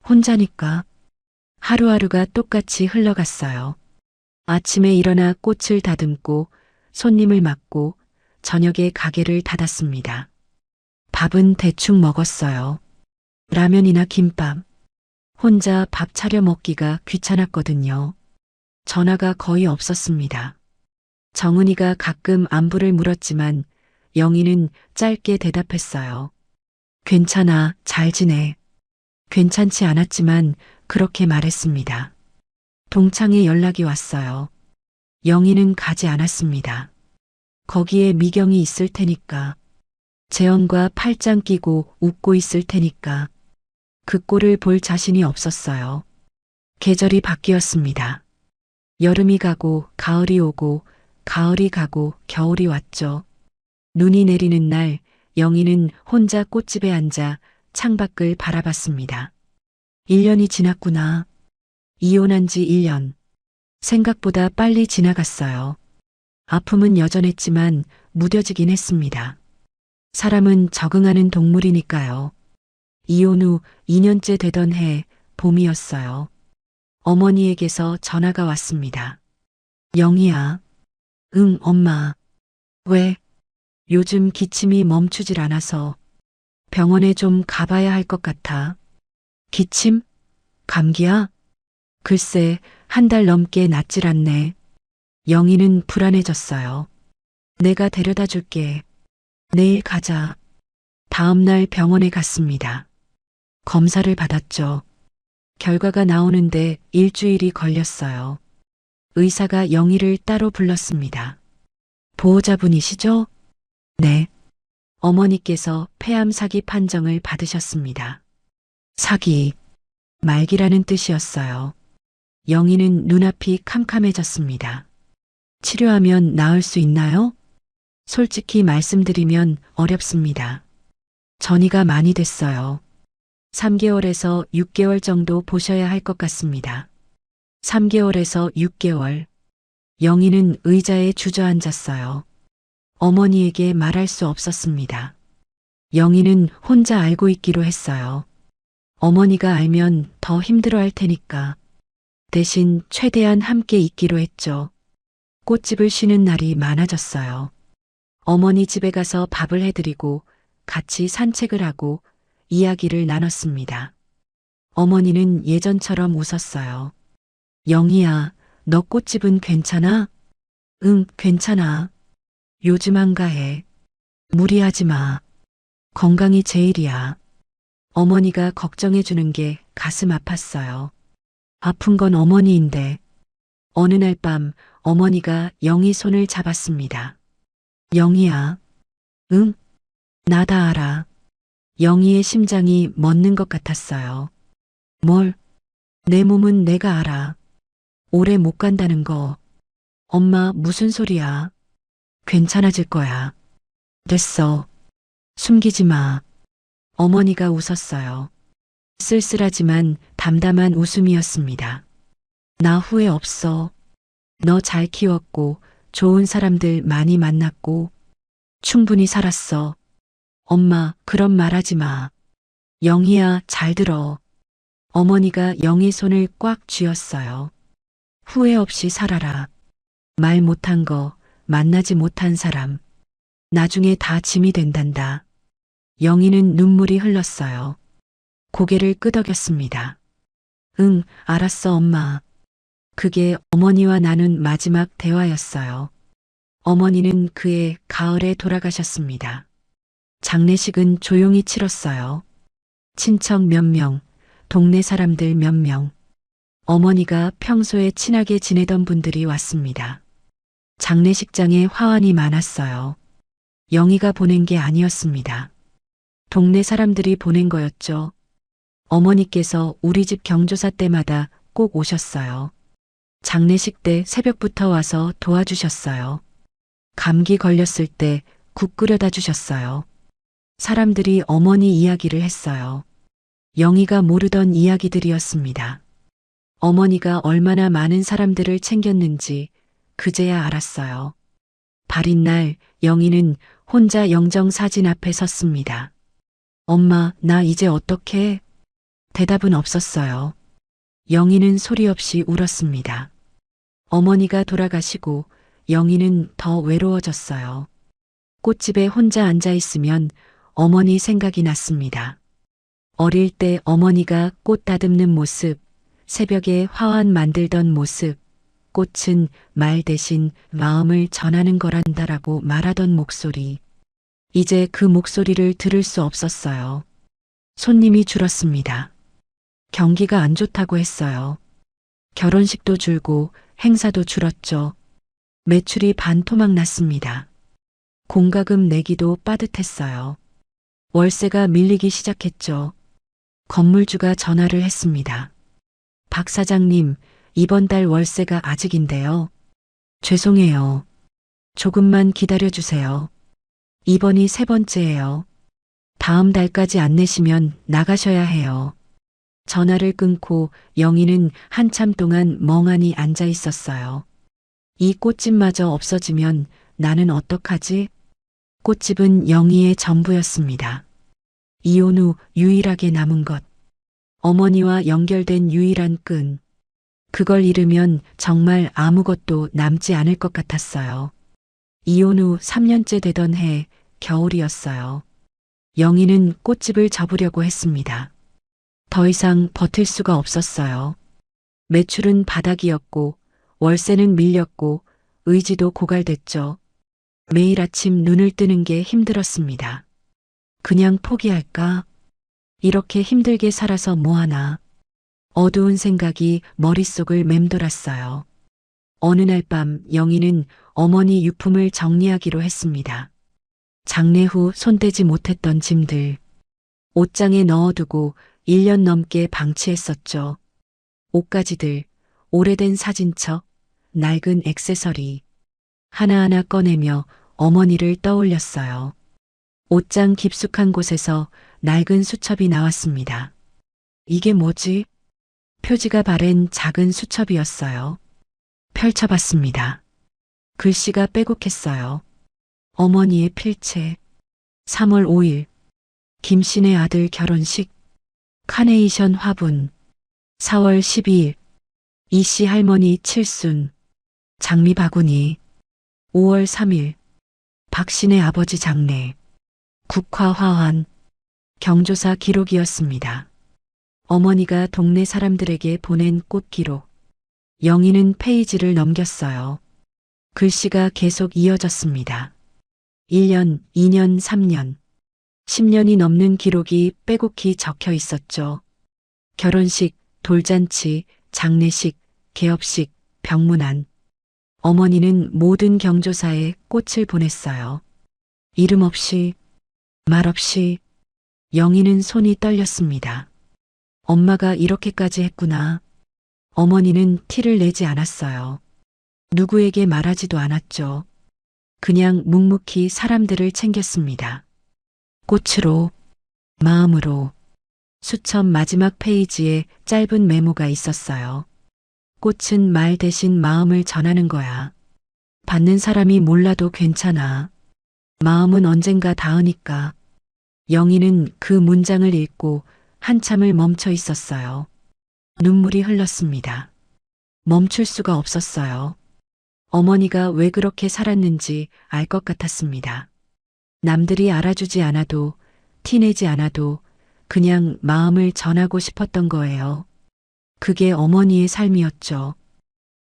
혼자니까. 하루하루가 똑같이 흘러갔어요. 아침에 일어나 꽃을 다듬고 손님을 맞고 저녁에 가게를 닫았습니다. 밥은 대충 먹었어요. 라면이나 김밥. 혼자 밥 차려 먹기가 귀찮았거든요. 전화가 거의 없었습니다. 정은이가 가끔 안부를 물었지만 영희는 짧게 대답했어요. 괜찮아, 잘 지내. 괜찮지 않았지만 그렇게 말했습니다. 동창에 연락이 왔어요. 영희는 가지 않았습니다. 거기에 미경이 있을 테니까. 재현과 팔짱 끼고 웃고 있을 테니까. 그 꼴을 볼 자신이 없었어요. 계절이 바뀌었습니다. 여름이 가고 가을이 오고 가을이 가고 겨울이 왔죠. 눈이 내리는 날 영희는 혼자 꽃집에 앉아 창밖을 바라봤습니다. 1년이 지났구나. 이혼한 지 1년. 생각보다 빨리 지나갔어요. 아픔은 여전했지만 무뎌지긴 했습니다. 사람은 적응하는 동물이니까요. 이혼 후 2년째 되던 해 봄이었어요. 어머니에게서 전화가 왔습니다. 영희야. 응, 엄마. 왜? 요즘 기침이 멈추질 않아서 병원에 좀 가봐야 할 것 같아. 기침? 감기야? 글쎄, 1달 넘게 낫질 않네. 영희는 불안해졌어요. 내가 데려다 줄게. 내일 가자. 다음 날 병원에 갔습니다. 검사를 받았죠. 결과가 나오는데 일주일이 걸렸어요. 의사가 영희를 따로 불렀습니다. 보호자분이시죠? 네. 어머니께서 폐암 사기 판정을 받으셨습니다. 사기, 말기라는 뜻이었어요. 영희는 눈앞이 캄캄해졌습니다. 치료하면 나을 수 있나요? 솔직히 말씀드리면 어렵습니다. 전이가 많이 됐어요. 3개월에서 6개월 정도 보셔야 할 것 같습니다. 3개월에서 6개월. 영희는 의자에 주저앉았어요. 어머니에게 말할 수 없었습니다. 영희는 혼자 알고 있기로 했어요. 어머니가 알면 더 힘들어할 테니까. 대신 최대한 함께 있기로 했죠. 꽃집을 쉬는 날이 많아졌어요. 어머니 집에 가서 밥을 해드리고 같이 산책을 하고 이야기를 나눴습니다. 어머니는 예전처럼 웃었어요. 영희야, 너 꽃집은 괜찮아? 응, 괜찮아. 요즘 한가해. 무리하지 마. 건강이 제일이야. 어머니가 걱정해 주는 게 가슴 아팠어요. 아픈 건 어머니인데. 어느 날 밤 어머니가 영희 손을 잡았습니다. 영희야. 응? 나 다 알아. 영희의 심장이 멎는 것 같았어요. 뭘? 내 몸은 내가 알아. 오래 못 간다는 거. 엄마 무슨 소리야? 괜찮아질 거야. 됐어. 숨기지 마. 어머니가 웃었어요. 쓸쓸하지만 담담한 웃음이었습니다. 나 후회 없어. 너 잘 키웠고 좋은 사람들 많이 만났고 충분히 살았어. 엄마, 그런 말 하지 마. 영희야, 잘 들어. 어머니가 영희 손을 꽉 쥐었어요. 후회 없이 살아라. 말 못한 거, 만나지 못한 사람. 나중에 다 짐이 된단다. 영희는 눈물이 흘렀어요. 고개를 끄덕였습니다. 응, 알았어, 엄마. 그게 어머니와 나눈 마지막 대화였어요. 어머니는 그해 가을에 돌아가셨습니다. 장례식은 조용히 치렀어요. 친척 몇 명, 동네 사람들 몇 명. 어머니가 평소에 친하게 지내던 분들이 왔습니다. 장례식장에 화환이 많았어요. 영희가 보낸 게 아니었습니다. 동네 사람들이 보낸 거였죠. 어머니께서 우리 집 경조사 때마다 꼭 오셨어요. 장례식 때 새벽부터 와서 도와주셨어요. 감기 걸렸을 때 국 끓여다 주셨어요. 사람들이 어머니 이야기를 했어요. 영희가 모르던 이야기들이었습니다. 어머니가 얼마나 많은 사람들을 챙겼는지 그제야 알았어요. 발인 날 영희는 혼자 영정 사진 앞에 섰습니다. 엄마, 나 이제 어떡해? 대답은 없었어요. 영희는 소리 없이 울었습니다. 어머니가 돌아가시고 영희는 더 외로워졌어요. 꽃집에 혼자 앉아 있으면 어머니 생각이 났습니다. 어릴 때 어머니가 꽃 다듬는 모습, 새벽에 화환 만들던 모습, 꽃은 말 대신 마음을 전하는 거란다라고 말하던 목소리. 이제 그 목소리를 들을 수 없었어요. 손님이 줄었습니다. 경기가 안 좋다고 했어요. 결혼식도 줄고 행사도 줄었죠. 매출이 반토막 났습니다. 공과금 내기도 빠듯했어요. 월세가 밀리기 시작했죠. 건물주가 전화를 했습니다. 박 사장님, 이번 달 월세가 아직인데요. 죄송해요. 조금만 기다려주세요. 이번이 세 번째예요. 다음 달까지 안 내시면 나가셔야 해요. 전화를 끊고 영희는 한참 동안 멍하니 앉아 있었어요. 이 꽃집마저 없어지면 나는 어떡하지? 꽃집은 영희의 전부였습니다. 이혼 후 유일하게 남은 것. 어머니와 연결된 유일한 끈. 그걸 잃으면 정말 아무것도 남지 않을 것 같았어요. 이혼 후 3년째 되던 해 겨울이었어요. 영희는 꽃집을 접으려고 했습니다. 더 이상 버틸 수가 없었어요. 매출은 바닥이었고 월세는 밀렸고 의지도 고갈됐죠. 매일 아침 눈을 뜨는 게 힘들었습니다. 그냥 포기할까? 이렇게 힘들게 살아서 뭐하나. 어두운 생각이 머릿속을 맴돌았어요. 어느 날 밤 영희는 어머니 유품을 정리하기로 했습니다. 장례 후 손대지 못했던 짐들. 옷장에 넣어두고 1년 넘게 방치했었죠. 옷가지들, 오래된 사진첩, 낡은 액세서리. 하나하나 꺼내며 어머니를 떠올렸어요. 옷장 깊숙한 곳에서 낡은 수첩이 나왔습니다. 이게 뭐지? 표지가 바랜 작은 수첩이었어요. 펼쳐봤습니다. 글씨가 빼곡했어요. 어머니의 필체. 3월 5일. 김씨네 아들 결혼식. 카네이션 화분. 4월 12일. 이씨 할머니 칠순. 장미 바구니. 5월 3일. 박씨네 아버지 장례. 국화 화환. 경조사 기록이었습니다. 어머니가 동네 사람들에게 보낸 꽃 기록. 영희는 페이지를 넘겼어요. 글씨가 계속 이어졌습니다. 1년, 2년, 3년. 10년이 넘는 기록이 빼곡히 적혀 있었죠. 결혼식, 돌잔치, 장례식, 개업식, 병문안. 어머니는 모든 경조사에 꽃을 보냈어요. 이름 없이, 말 없이. 영희는 손이 떨렸습니다. 엄마가 이렇게까지 했구나. 어머니는 티를 내지 않았어요. 누구에게 말하지도 않았죠. 그냥 묵묵히 사람들을 챙겼습니다. 꽃으로, 마음으로. 수첩 마지막 페이지에 짧은 메모가 있었어요. 꽃은 말 대신 마음을 전하는 거야. 받는 사람이 몰라도 괜찮아. 마음은 언젠가 닿으니까. 영희는 그 문장을 읽고 한참을 멈춰 있었어요. 눈물이 흘렀습니다. 멈출 수가 없었어요. 어머니가 왜 그렇게 살았는지 알 것 같았습니다. 남들이 알아주지 않아도, 티내지 않아도 그냥 마음을 전하고 싶었던 거예요. 그게 어머니의 삶이었죠.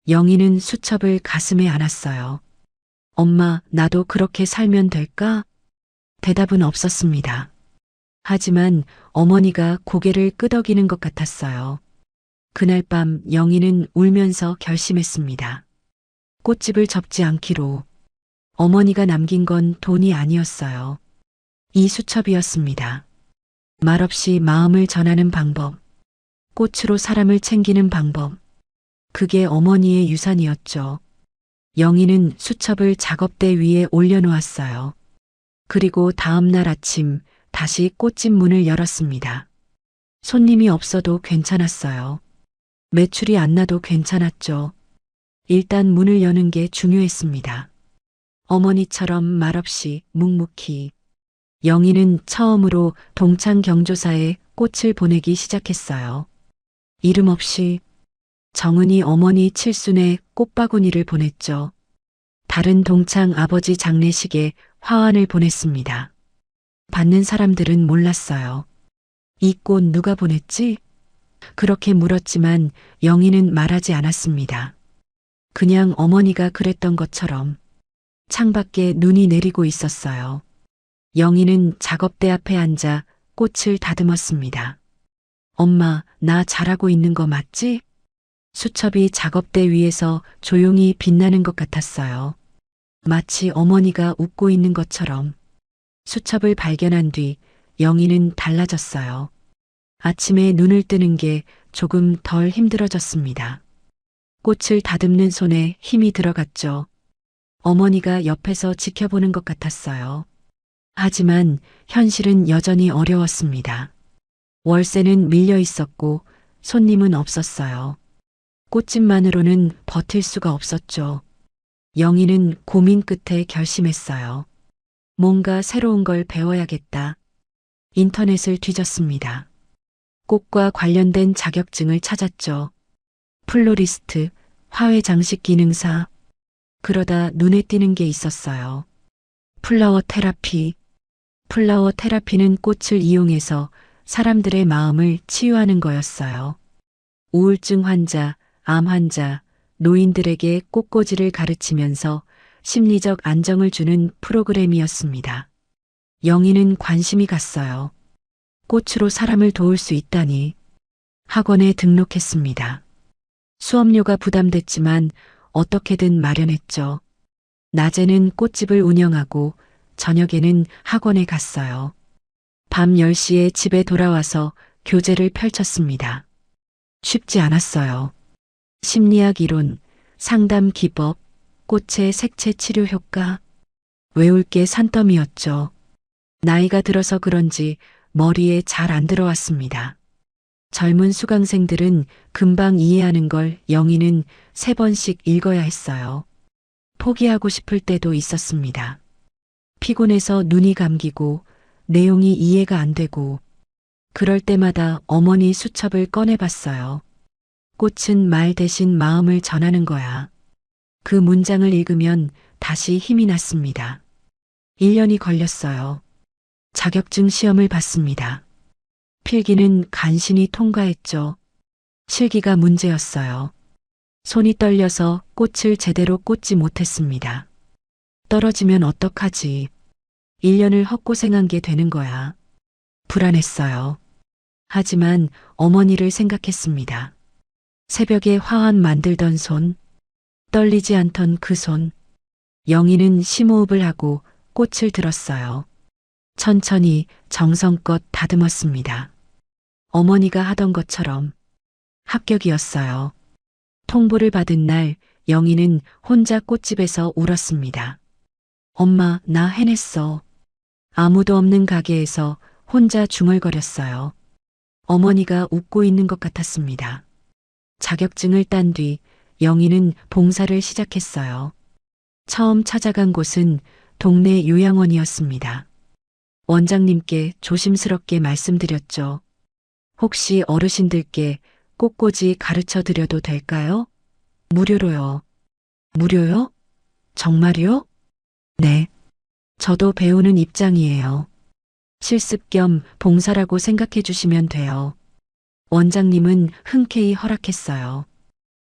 영희는 수첩을 가슴에 안았어요. 엄마, 나도 그렇게 살면 될까? 대답은 없었습니다. 하지만 어머니가 고개를 끄덕이는 것 같았어요. 그날 밤 영희는 울면서 결심했습니다. 꽃집을 접지 않기로. 어머니가 남긴 건 돈이 아니었어요. 이 수첩이었습니다. 말없이 마음을 전하는 방법. 꽃으로 사람을 챙기는 방법. 그게 어머니의 유산이었죠. 영희는 수첩을 작업대 위에 올려놓았어요. 그리고 다음 날 아침 다시 꽃집 문을 열었습니다. 손님이 없어도 괜찮았어요. 매출이 안 나도 괜찮았죠. 일단 문을 여는 게 중요했습니다. 어머니처럼 말없이 묵묵히. 영희는 처음으로 동창 경조사에 꽃을 보내기 시작했어요. 이름 없이. 정은이 어머니 칠순에 꽃바구니를 보냈죠. 다른 동창 아버지 장례식에 화환을 보냈습니다. 받는 사람들은 몰랐어요. 이 꽃 누가 보냈지? 그렇게 물었지만 영희는 말하지 않았습니다. 그냥 어머니가 그랬던 것처럼. 창밖에 눈이 내리고 있었어요. 영희는 작업대 앞에 앉아 꽃을 다듬었습니다. 엄마, 나 잘하고 있는 거 맞지? 수첩이 작업대 위에서 조용히 빛나는 것 같았어요. 마치 어머니가 웃고 있는 것처럼. 수첩을 발견한 뒤 영희는 달라졌어요. 아침에 눈을 뜨는 게 조금 덜 힘들어졌습니다. 꽃을 다듬는 손에 힘이 들어갔죠. 어머니가 옆에서 지켜보는 것 같았어요. 하지만 현실은 여전히 어려웠습니다. 월세는 밀려 있었고 손님은 없었어요. 꽃집만으로는 버틸 수가 없었죠. 영희는 고민 끝에 결심했어요. 뭔가 새로운 걸 배워야겠다. 인터넷을 뒤졌습니다. 꽃과 관련된 자격증을 찾았죠. 플로리스트, 화훼 장식 기능사. 그러다 눈에 띄는 게 있었어요. 플라워 테라피. 플라워 테라피는 꽃을 이용해서 사람들의 마음을 치유하는 거였어요. 우울증 환자, 암 환자, 노인들에게 꽃꽂이를 가르치면서 심리적 안정을 주는 프로그램이었습니다. 영희는 관심이 갔어요. 꽃으로 사람을 도울 수 있다니. 학원에 등록했습니다. 수업료가 부담됐지만 어떻게든 마련했죠. 낮에는 꽃집을 운영하고 저녁에는 학원에 갔어요. 밤 10시에 집에 돌아와서 교재를 펼쳤습니다. 쉽지 않았어요. 심리학 이론, 상담 기법, 꽃의 색채 치료 효과. 외울 게 산더미였죠. 나이가 들어서 그런지 머리에 잘 안 들어왔습니다. 젊은 수강생들은 금방 이해하는 걸 영희는 3번씩 읽어야 했어요. 포기하고 싶을 때도 있었습니다. 피곤해서 눈이 감기고 내용이 이해가 안 되고 그럴 때마다 어머니 수첩을 꺼내봤어요. 꽃은 말 대신 마음을 전하는 거야. 그 문장을 읽으면 다시 힘이 났습니다. 1년이 걸렸어요. 자격증 시험을 봤습니다. 필기는 간신히 통과했죠. 실기가 문제였어요. 손이 떨려서 꽃을 제대로 꽂지 못했습니다. 떨어지면 어떡하지? 1년을 헛고생한 게 되는 거야. 불안했어요. 하지만 어머니를 생각했습니다. 새벽에 화환 만들던 손, 떨리지 않던 그 손. 영희는 심호흡을 하고 꽃을 들었어요. 천천히 정성껏 다듬었습니다. 어머니가 하던 것처럼 합격이었어요. 통보를 받은 날 영희는 혼자 꽃집에서 울었습니다. 엄마, 나 해냈어. 아무도 없는 가게에서 혼자 중얼거렸어요. 어머니가 웃고 있는 것 같았습니다. 자격증을 딴 뒤 영희는 봉사를 시작했어요. 처음 찾아간 곳은 동네 요양원이었습니다. 원장님께 조심스럽게 말씀드렸죠. 혹시 어르신들께 꽃꽂이 가르쳐 드려도 될까요? 무료로요. 무료요? 정말요? 네. 저도 배우는 입장이에요. 실습 겸 봉사라고 생각해 주시면 돼요. 원장님은 흔쾌히 허락했어요.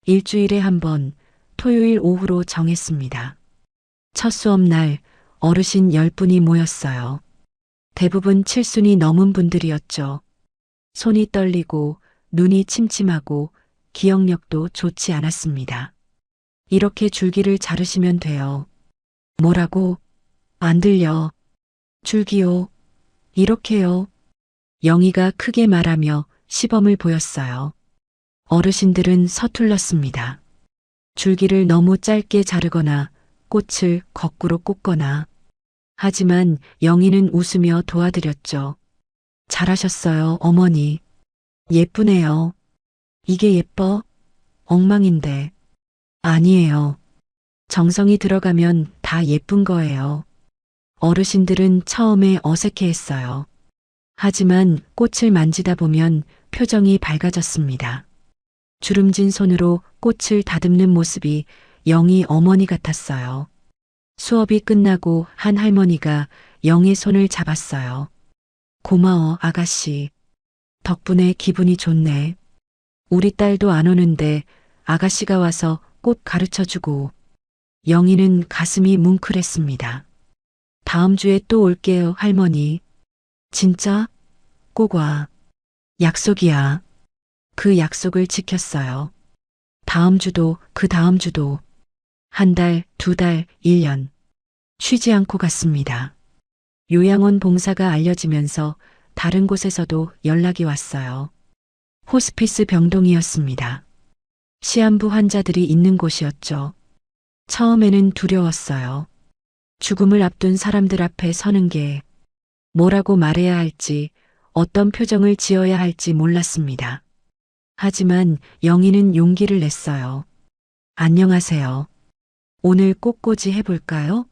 일주일에 한 번, 토요일 오후로 정했습니다. 첫 수업 날 어르신 10분이 모였어요. 대부분 7순이 넘은 분들이었죠. 손이 떨리고 눈이 침침하고 기억력도 좋지 않았습니다. 이렇게 줄기를 자르시면 돼요. 뭐라고? 안 들려. 줄기요. 이렇게요. 영희가 크게 말하며 시범을 보였어요. 어르신들은 서툴렀습니다. 줄기를 너무 짧게 자르거나 꽃을 거꾸로 꽂거나. 하지만 영희는 웃으며 도와드렸죠. 잘하셨어요, 어머니. 예쁘네요. 이게 예뻐? 엉망인데. 아니에요. 정성이 들어가면 다 예쁜 거예요. 어르신들은 처음에 어색해했어요. 하지만 꽃을 만지다 보면 표정이 밝아졌습니다. 주름진 손으로 꽃을 다듬는 모습이 영희 어머니 같았어요. 수업이 끝나고 한 할머니가 영희 손을 잡았어요. 고마워, 아가씨. 덕분에 기분이 좋네. 우리 딸도 안 오는데 아가씨가 와서 꽃 가르쳐주고. 영희는 가슴이 뭉클했습니다. 다음 주에 또 올게요, 할머니. 진짜? 꼭 와. 약속이야. 그 약속을 지켰어요. 다음 주도 그 다음 주도. 한 달, 2달, 1년. 쉬지 않고 갔습니다. 요양원 봉사가 알려지면서 다른 곳에서도 연락이 왔어요. 호스피스 병동이었습니다. 시한부 환자들이 있는 곳이었죠. 처음에는 두려웠어요. 죽음을 앞둔 사람들 앞에 서는 게 뭐라고 말해야 할지, 어떤 표정을 지어야 할지 몰랐습니다. 하지만 영희는 용기를 냈어요. 안녕하세요. 오늘 꽃꽂이 해볼까요?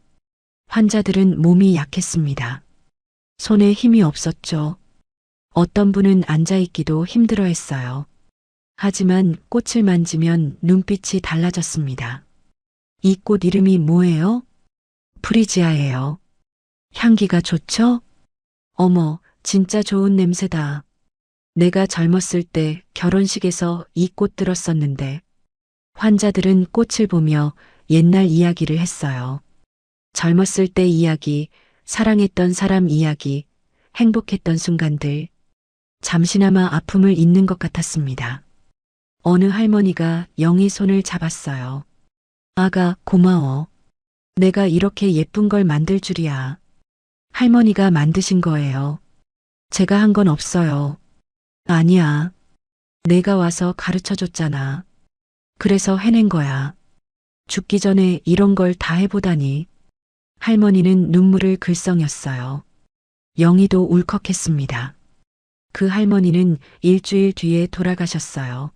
환자들은 몸이 약했습니다. 손에 힘이 없었죠. 어떤 분은 앉아있기도 힘들어 했어요. 하지만 꽃을 만지면 눈빛이 달라졌습니다. 이 꽃 이름이 뭐예요? 프리지아예요. 향기가 좋죠? 어머, 진짜 좋은 냄새다. 내가 젊었을 때 결혼식에서 이 꽃 들었었는데. 환자들은 꽃을 보며 옛날 이야기를 했어요. 젊었을 때 이야기, 사랑했던 사람 이야기, 행복했던 순간들. 잠시나마 아픔을 잊는 것 같았습니다. 어느 할머니가 영희 손을 잡았어요. 아가, 고마워. 내가 이렇게 예쁜 걸 만들 줄이야. 할머니가 만드신 거예요. 제가 한 건 없어요. 아니야. 내가 와서 가르쳐 줬잖아. 그래서 해낸 거야. 죽기 전에 이런 걸 다 해보다니. 할머니는 눈물을 글썽였어요. 영희도 울컥했습니다. 그 할머니는 일주일 뒤에 돌아가셨어요.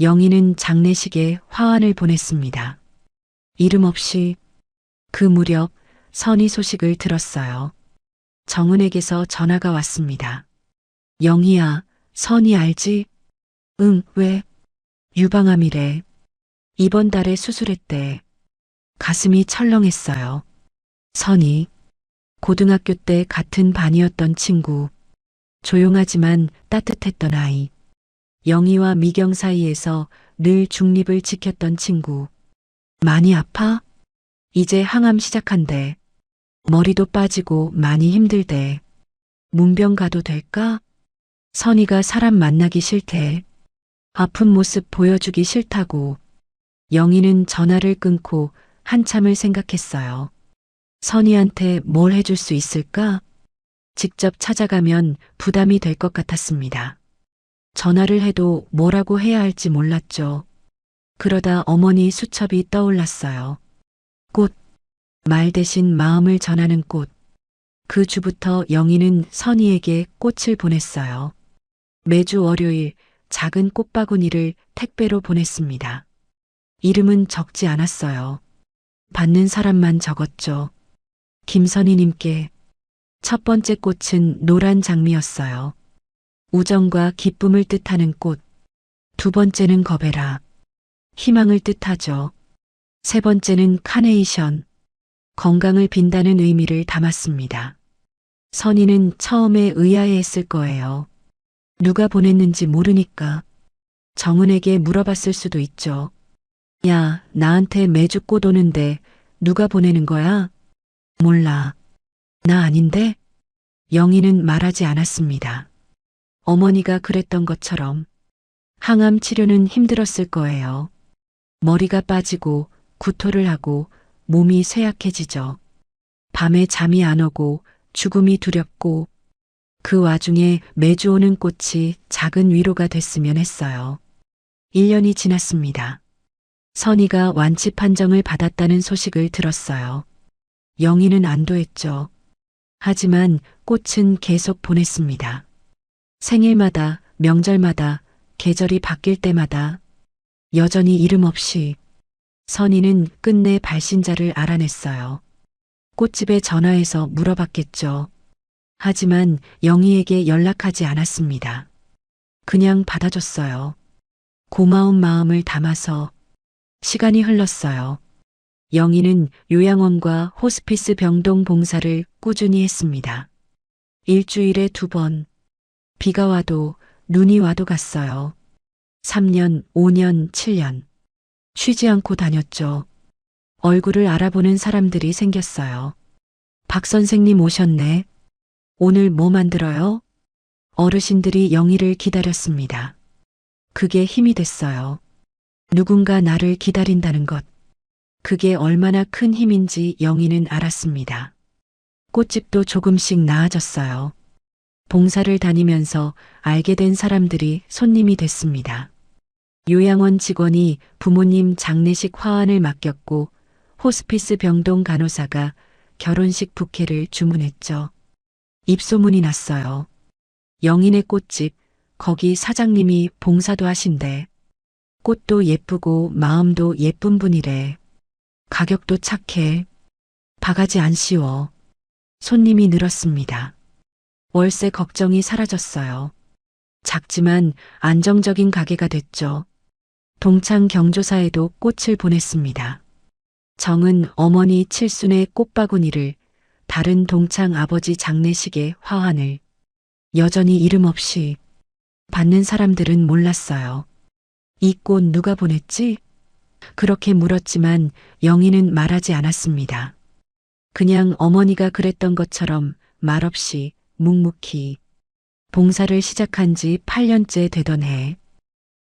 영희는 장례식에 화환을 보냈습니다. 이름 없이. 그 무렵 선희 소식을 들었어요. 정은에게서 전화가 왔습니다. 영희야, 선희 알지? 응, 왜? 유방암이래. 이번 달에 수술했대. 가슴이 철렁했어요. 선희, 고등학교 때 같은 반이었던 친구. 조용하지만 따뜻했던 아이. 영희와 미경 사이에서 늘 중립을 지켰던 친구. 많이 아파? 이제 항암 시작한대. 머리도 빠지고 많이 힘들대. 문병 가도 될까? 선희가 사람 만나기 싫대. 아픈 모습 보여주기 싫다고. 영희는 전화를 끊고 한참을 생각했어요. 선희한테 뭘 해줄 수 있을까? 직접 찾아가면 부담이 될 것 같았습니다. 전화를 해도 뭐라고 해야 할지 몰랐죠. 그러다 어머니 수첩이 떠올랐어요. 꽃. 말 대신 마음을 전하는 꽃. 그 주부터 영희는 선희에게 꽃을 보냈어요. 매주 월요일 작은 꽃바구니를 택배로 보냈습니다. 이름은 적지 않았어요. 받는 사람만 적었죠. 김선희님께. 첫 번째 꽃은 노란 장미였어요. 우정과 기쁨을 뜻하는 꽃. 두 번째는 거베라. 희망을 뜻하죠. 세 번째는 카네이션. 건강을 빈다는 의미를 담았습니다. 선희는 처음에 의아해했을 거예요. 누가 보냈는지 모르니까. 정은에게 물어봤을 수도 있죠. 야, 나한테 매주 꽃 오는데 누가 보내는 거야? 몰라. 나 아닌데? 영희는 말하지 않았습니다. 어머니가 그랬던 것처럼 항암 치료는 힘들었을 거예요. 머리가 빠지고 구토를 하고 몸이 쇠약해지죠. 밤에 잠이 안 오고 죽음이 두렵고 그 와중에 매주 오는 꽃이 작은 위로가 됐으면 했어요. 1년이 지났습니다. 선희가 완치 판정을 받았다는 소식을 들었어요. 영희는 안도했죠. 하지만 꽃은 계속 보냈습니다. 생일마다, 명절마다, 계절이 바뀔 때마다 여전히 이름 없이. 선희는 끝내 발신자를 알아냈어요. 꽃집에 전화해서 물어봤겠죠. 하지만 영희에게 연락하지 않았습니다. 그냥 받아줬어요. 고마운 마음을 담아서. 시간이 흘렀어요. 영희는 요양원과 호스피스 병동 봉사를 꾸준히 했습니다. 일주일에 2번. 비가 와도 눈이 와도 갔어요. 3년, 5년, 7년. 쉬지 않고 다녔죠. 얼굴을 알아보는 사람들이 생겼어요. 박 선생님 오셨네. 오늘 뭐 만들어요? 어르신들이 영희를 기다렸습니다. 그게 힘이 됐어요. 누군가 나를 기다린다는 것. 그게 얼마나 큰 힘인지 영희는 알았습니다. 꽃집도 조금씩 나아졌어요. 봉사를 다니면서 알게 된 사람들이 손님이 됐습니다. 요양원 직원이 부모님 장례식 화환을 맡겼고 호스피스 병동 간호사가 결혼식 부케를 주문했죠. 입소문이 났어요. 영인의 꽃집, 거기 사장님이 봉사도 하신대. 꽃도 예쁘고 마음도 예쁜 분이래. 가격도 착해. 바가지 안 씌워. 손님이 늘었습니다. 월세 걱정이 사라졌어요. 작지만 안정적인 가게가 됐죠. 동창 경조사에도 꽃을 보냈습니다. 정은 어머니 칠순의 꽃바구니를, 다른 동창 아버지 장례식의 화환을, 여전히 이름 없이. 받는 사람들은 몰랐어요. 이 꽃 누가 보냈지? 그렇게 물었지만 영희는 말하지 않았습니다. 그냥 어머니가 그랬던 것처럼 말없이 묵묵히. 봉사를 시작한 지 8년째 되던 해,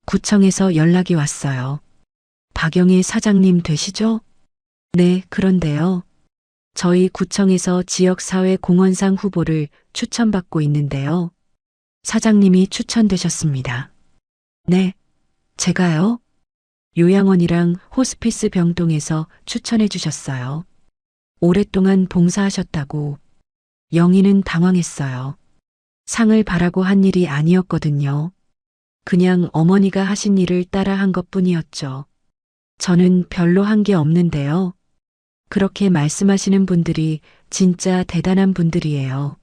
구청에서 연락이 왔어요. 박영희 사장님 되시죠? 네, 그런데요. 저희 구청에서 지역사회 공헌상 후보를 추천받고 있는데요. 사장님이 추천되셨습니다. 네, 제가요? 요양원이랑 호스피스 병동에서 추천해 주셨어요. 오랫동안 봉사하셨다고. 영희는 당황했어요. 상을 바라고 한 일이 아니었거든요. 그냥 어머니가 하신 일을 따라 한 것뿐이었죠. 저는 별로 한 게 없는데요. 그렇게 말씀하시는 분들이 진짜 대단한 분들이에요.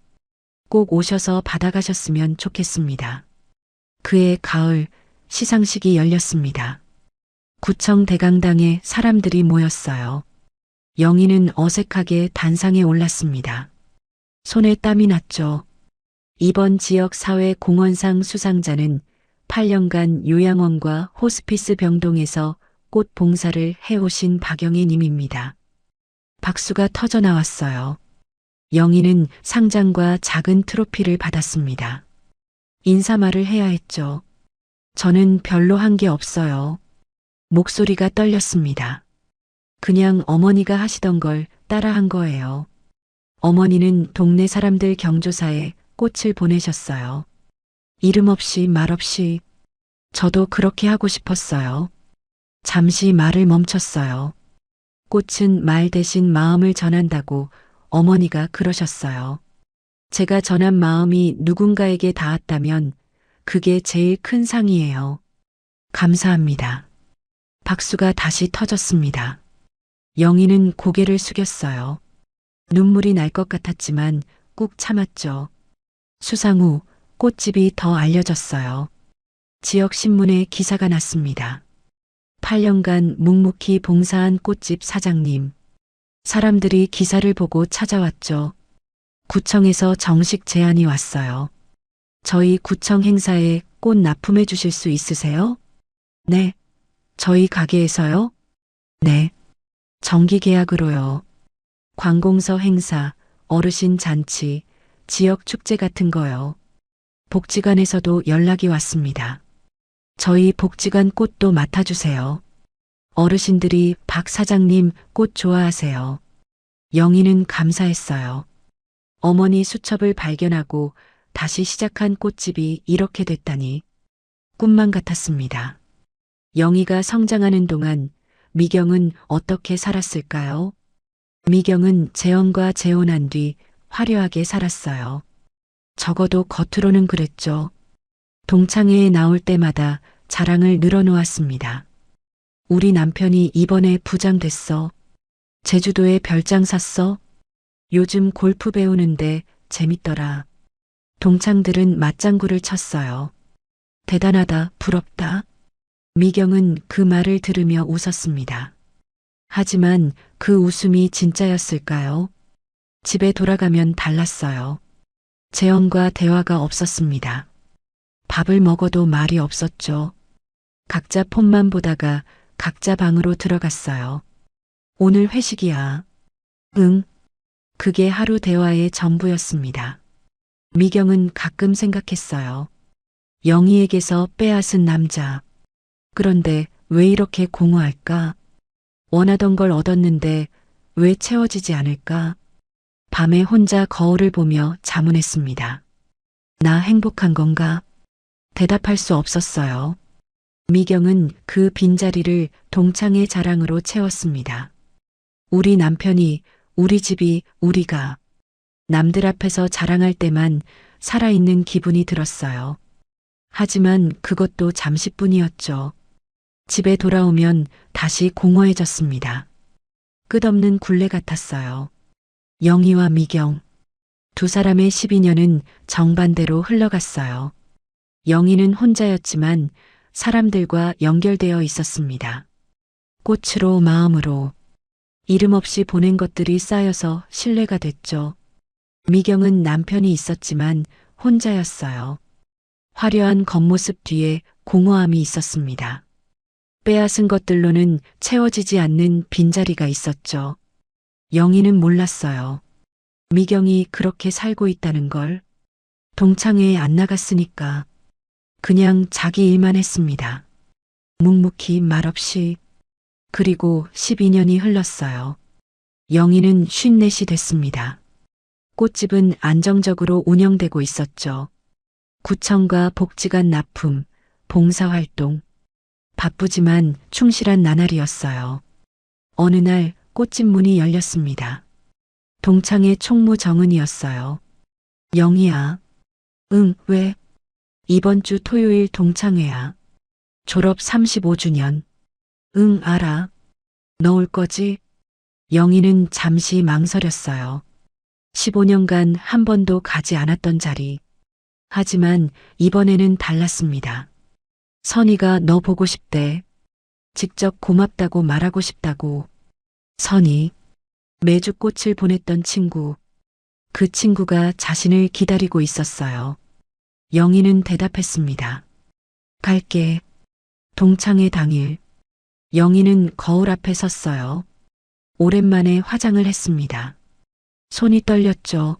꼭 오셔서 받아가셨으면 좋겠습니다. 그해 가을, 시상식이 열렸습니다. 구청 대강당에 사람들이 모였어요. 영희는 어색하게 단상에 올랐습니다. 손에 땀이 났죠. 이번 지역 사회 공헌상 수상자는 8년간 요양원과 호스피스 병동에서 꽃 봉사를 해오신 박영희 님입니다. 박수가 터져 나왔어요. 영희는 상장과 작은 트로피를 받았습니다. 인사말을 해야 했죠. 저는 별로 한 게 없어요. 목소리가 떨렸습니다. 그냥 어머니가 하시던 걸 따라 한 거예요. 어머니는 동네 사람들 경조사에 꽃을 보내셨어요. 이름 없이 말 없이. 저도 그렇게 하고 싶었어요. 잠시 말을 멈췄어요. 꽃은 말 대신 마음을 전한다고 어머니가 그러셨어요. 제가 전한 마음이 누군가에게 닿았다면 그게 제일 큰 상이에요. 감사합니다. 박수가 다시 터졌습니다. 영희는 고개를 숙였어요. 눈물이 날 것 같았지만 꾹 참았죠. 수상 후 꽃집이 더 알려졌어요. 지역 신문에 기사가 났습니다. 8년간 묵묵히 봉사한 꽃집 사장님. 사람들이 기사를 보고 찾아왔죠. 구청에서 정식 제안이 왔어요. 저희 구청 행사에 꽃 납품해 주실 수 있으세요? 네. 저희 가게에서요? 네. 정기 계약으로요. 관공서 행사, 어르신 잔치, 지역 축제 같은 거요. 복지관에서도 연락이 왔습니다. 저희 복지관 꽃도 맡아주세요. 어르신들이 박 사장님 꽃 좋아하세요. 영희는 감사했어요. 어머니 수첩을 발견하고 다시 시작한 꽃집이 이렇게 됐다니 꿈만 같았습니다. 영희가 성장하는 동안 미경은 어떻게 살았을까요? 미경은 재혼과 재혼한 뒤 화려하게 살았어요. 적어도 겉으로는 그랬죠. 동창회에 나올 때마다 자랑을 늘어놓았습니다. 우리 남편이 이번에 부장 됐어. 제주도에 별장 샀어. 요즘 골프 배우는데 재밌더라. 동창들은 맞장구를 쳤어요. 대단하다, 부럽다. 미경은 그 말을 들으며 웃었습니다. 하지만 그 웃음이 진짜였을까요? 집에 돌아가면 달랐어요. 재현과 대화가 없었습니다. 밥을 먹어도 말이 없었죠. 각자 폰만 보다가 각자 방으로 들어갔어요. 오늘 회식이야. 응. 그게 하루 대화의 전부였습니다. 미경은 가끔 생각했어요. 영희에게서 빼앗은 남자. 그런데 왜 이렇게 공허할까? 원하던 걸 얻었는데 왜 채워지지 않을까? 밤에 혼자 거울을 보며 자문했습니다. 나 행복한 건가? 대답할 수 없었어요. 미경은 그 빈자리를 동창의 자랑으로 채웠습니다. 우리 남편이, 우리 집이, 우리가. 남들 앞에서 자랑할 때만 살아있는 기분이 들었어요. 하지만 그것도 잠시뿐이었죠. 집에 돌아오면 다시 공허해졌습니다. 끝없는 굴레 같았어요. 영희와 미경. 두 사람의 12년은 정반대로 흘러갔어요. 영희는 혼자였지만 사람들과 연결되어 있었습니다. 꽃으로 마음으로. 이름 없이 보낸 것들이 쌓여서 신뢰가 됐죠. 미경은 남편이 있었지만 혼자였어요. 화려한 겉모습 뒤에 공허함이 있었습니다. 빼앗은 것들로는 채워지지 않는 빈자리가 있었죠. 영희는 몰랐어요. 미경이 그렇게 살고 있다는 걸. 동창회에 안 나갔으니까 그냥 자기 일만 했습니다. 묵묵히 말없이. 그리고 12년이 흘렀어요. 영희는 54이 됐습니다. 꽃집은 안정적으로 운영되고 있었죠. 구청과 복지관 납품, 봉사활동. 바쁘지만 충실한 나날이었어요. 어느 날 꽃집 문이 열렸습니다. 동창회 총무 정은이었어요. 영희야. 응, 왜? 이번 주 토요일 동창회야. 졸업 35주년. 응, 알아. 너 올 거지? 영희는 잠시 망설였어요. 15년간 한 번도 가지 않았던 자리. 하지만 이번에는 달랐습니다. 선이가 너 보고 싶대. 직접 고맙다고 말하고 싶다고. 선이. 매주 꽃을 보냈던 친구. 그 친구가 자신을 기다리고 있었어요. 영희는 대답했습니다. 갈게. 동창회 당일. 영희는 거울 앞에 섰어요. 오랜만에 화장을 했습니다. 손이 떨렸죠.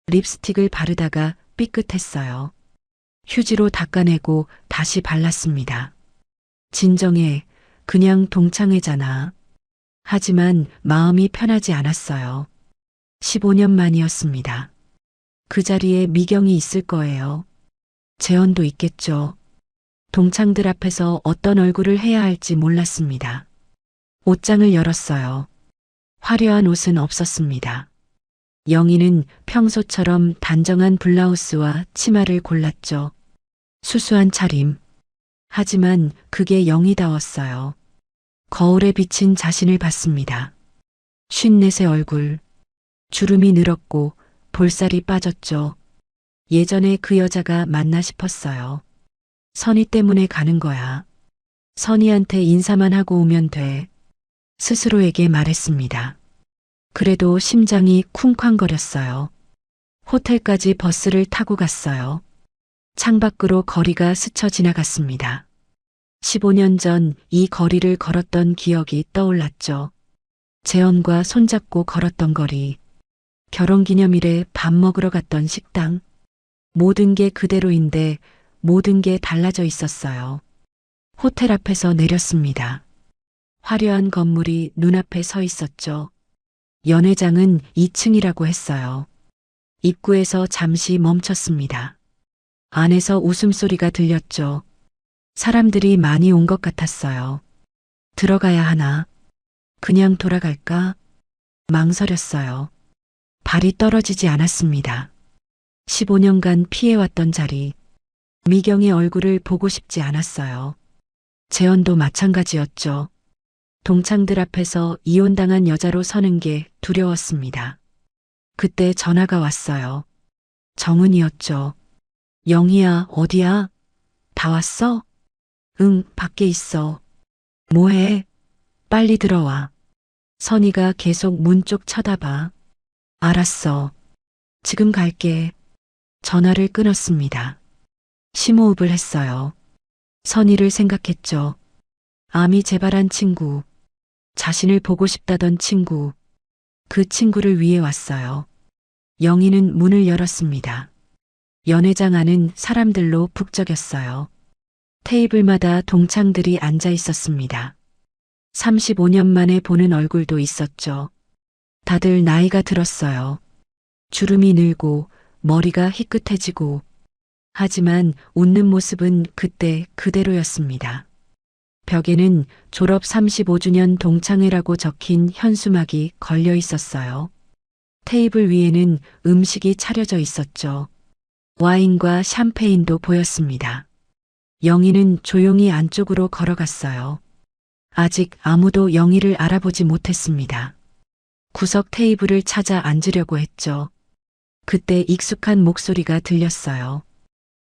립스틱을 바르다가 삐끗했어요. 휴지로 닦아내고 다시 발랐습니다. 진정해, 그냥 동창회잖아. 하지만 마음이 편하지 않았어요. 15년 만이었습니다. 그 자리에 미경이 있을 거예요. 재현도 있겠죠. 동창들 앞에서 어떤 얼굴을 해야 할지 몰랐습니다. 옷장을 열었어요. 화려한 옷은 없었습니다. 영희는 평소처럼 단정한 블라우스와 치마를 골랐죠. 수수한 차림. 하지만 그게 영희다웠어요. 거울에 비친 자신을 봤습니다. 54의 얼굴. 주름이 늘었고 볼살이 빠졌죠. 예전에 그 여자가 맞나 싶었어요. 선희 때문에 가는 거야. 선희한테 인사만 하고 오면 돼. 스스로에게 말했습니다. 그래도 심장이 쿵쾅거렸어요. 호텔까지 버스를 타고 갔어요. 창밖으로 거리가 스쳐 지나갔습니다. 15년 전 이 거리를 걸었던 기억이 떠올랐죠. 재현과 손잡고 걸었던 거리. 결혼기념일에 밥 먹으러 갔던 식당. 모든 게 그대로인데 모든 게 달라져 있었어요. 호텔 앞에서 내렸습니다. 화려한 건물이 눈앞에 서 있었죠. 연회장은 2층이라고 했어요. 입구에서 잠시 멈췄습니다. 안에서 웃음소리가 들렸죠. 사람들이 많이 온 것 같았어요. 들어가야 하나? 그냥 돌아갈까? 망설였어요. 발이 떨어지지 않았습니다. 15년간 피해왔던 자리. 미경의 얼굴을 보고 싶지 않았어요. 재현도 마찬가지였죠. 동창들 앞에서 이혼당한 여자로 서는 게 두려웠습니다. 그때 전화가 왔어요. 정은이었죠. 영희야, 어디야? 다 왔어? 응, 밖에 있어. 뭐해? 빨리 들어와. 선희가 계속 문 쪽 쳐다봐. 알았어. 지금 갈게. 전화를 끊었습니다. 심호흡을 했어요. 선희를 생각했죠. 암이 재발한 친구. 자신을 보고 싶다던 친구. 그 친구를 위해 왔어요. 영희는 문을 열었습니다. 연회장 안은 사람들로 북적였어요. 테이블마다 동창들이 앉아 있었습니다. 35년 만에 보는 얼굴도 있었죠. 다들 나이가 들었어요. 주름이 늘고 머리가 희끗해지고. 하지만 웃는 모습은 그때 그대로였습니다. 벽에는 졸업 35주년 동창회라고 적힌 현수막이 걸려 있었어요. 테이블 위에는 음식이 차려져 있었죠. 와인과 샴페인도 보였습니다. 영희는 조용히 안쪽으로 걸어갔어요. 아직 아무도 영희를 알아보지 못했습니다. 구석 테이블을 찾아 앉으려고 했죠. 그때 익숙한 목소리가 들렸어요.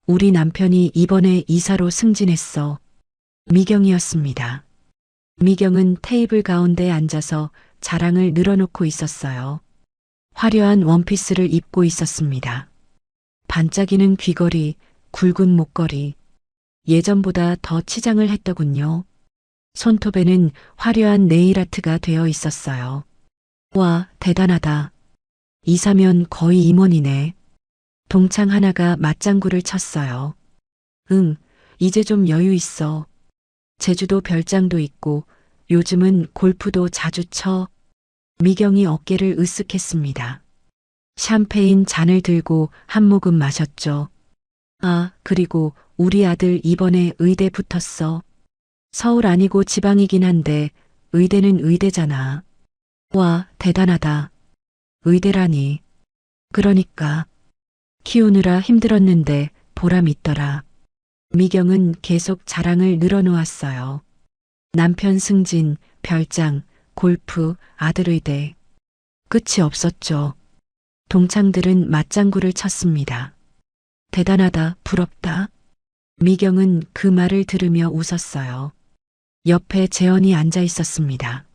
우리 남편이 이번에 이사로 승진했어. 미경이었습니다. 미경은 테이블 가운데 앉아서 자랑을 늘어놓고 있었어요. 화려한 원피스를 입고 있었습니다. 반짝이는 귀걸이, 굵은 목걸이. 예전보다 더 치장을 했더군요. 손톱에는 화려한 네일아트가 되어 있었어요. 와, 대단하다. 이사면 거의 임원이네. 동창 하나가 맞장구를 쳤어요. 응, 이제 좀 여유 있어. 제주도 별장도 있고 요즘은 골프도 자주 쳐. 미경이 어깨를 으쓱했습니다. 샴페인 잔을 들고 한 모금 마셨죠. 아, 그리고 우리 아들 이번에 의대 붙었어. 서울 아니고 지방이긴 한데 의대는 의대잖아. 와, 대단하다. 의대라니. 그러니까. 키우느라 힘들었는데 보람 있더라. 미경은 계속 자랑을 늘어놓았어요. 남편 승진, 별장, 골프, 아들 의대. 끝이 없었죠. 동창들은 맞장구를 쳤습니다. 대단하다, 부럽다. 미경은 그 말을 들으며 웃었어요. 옆에 재현이 앉아 있었습니다.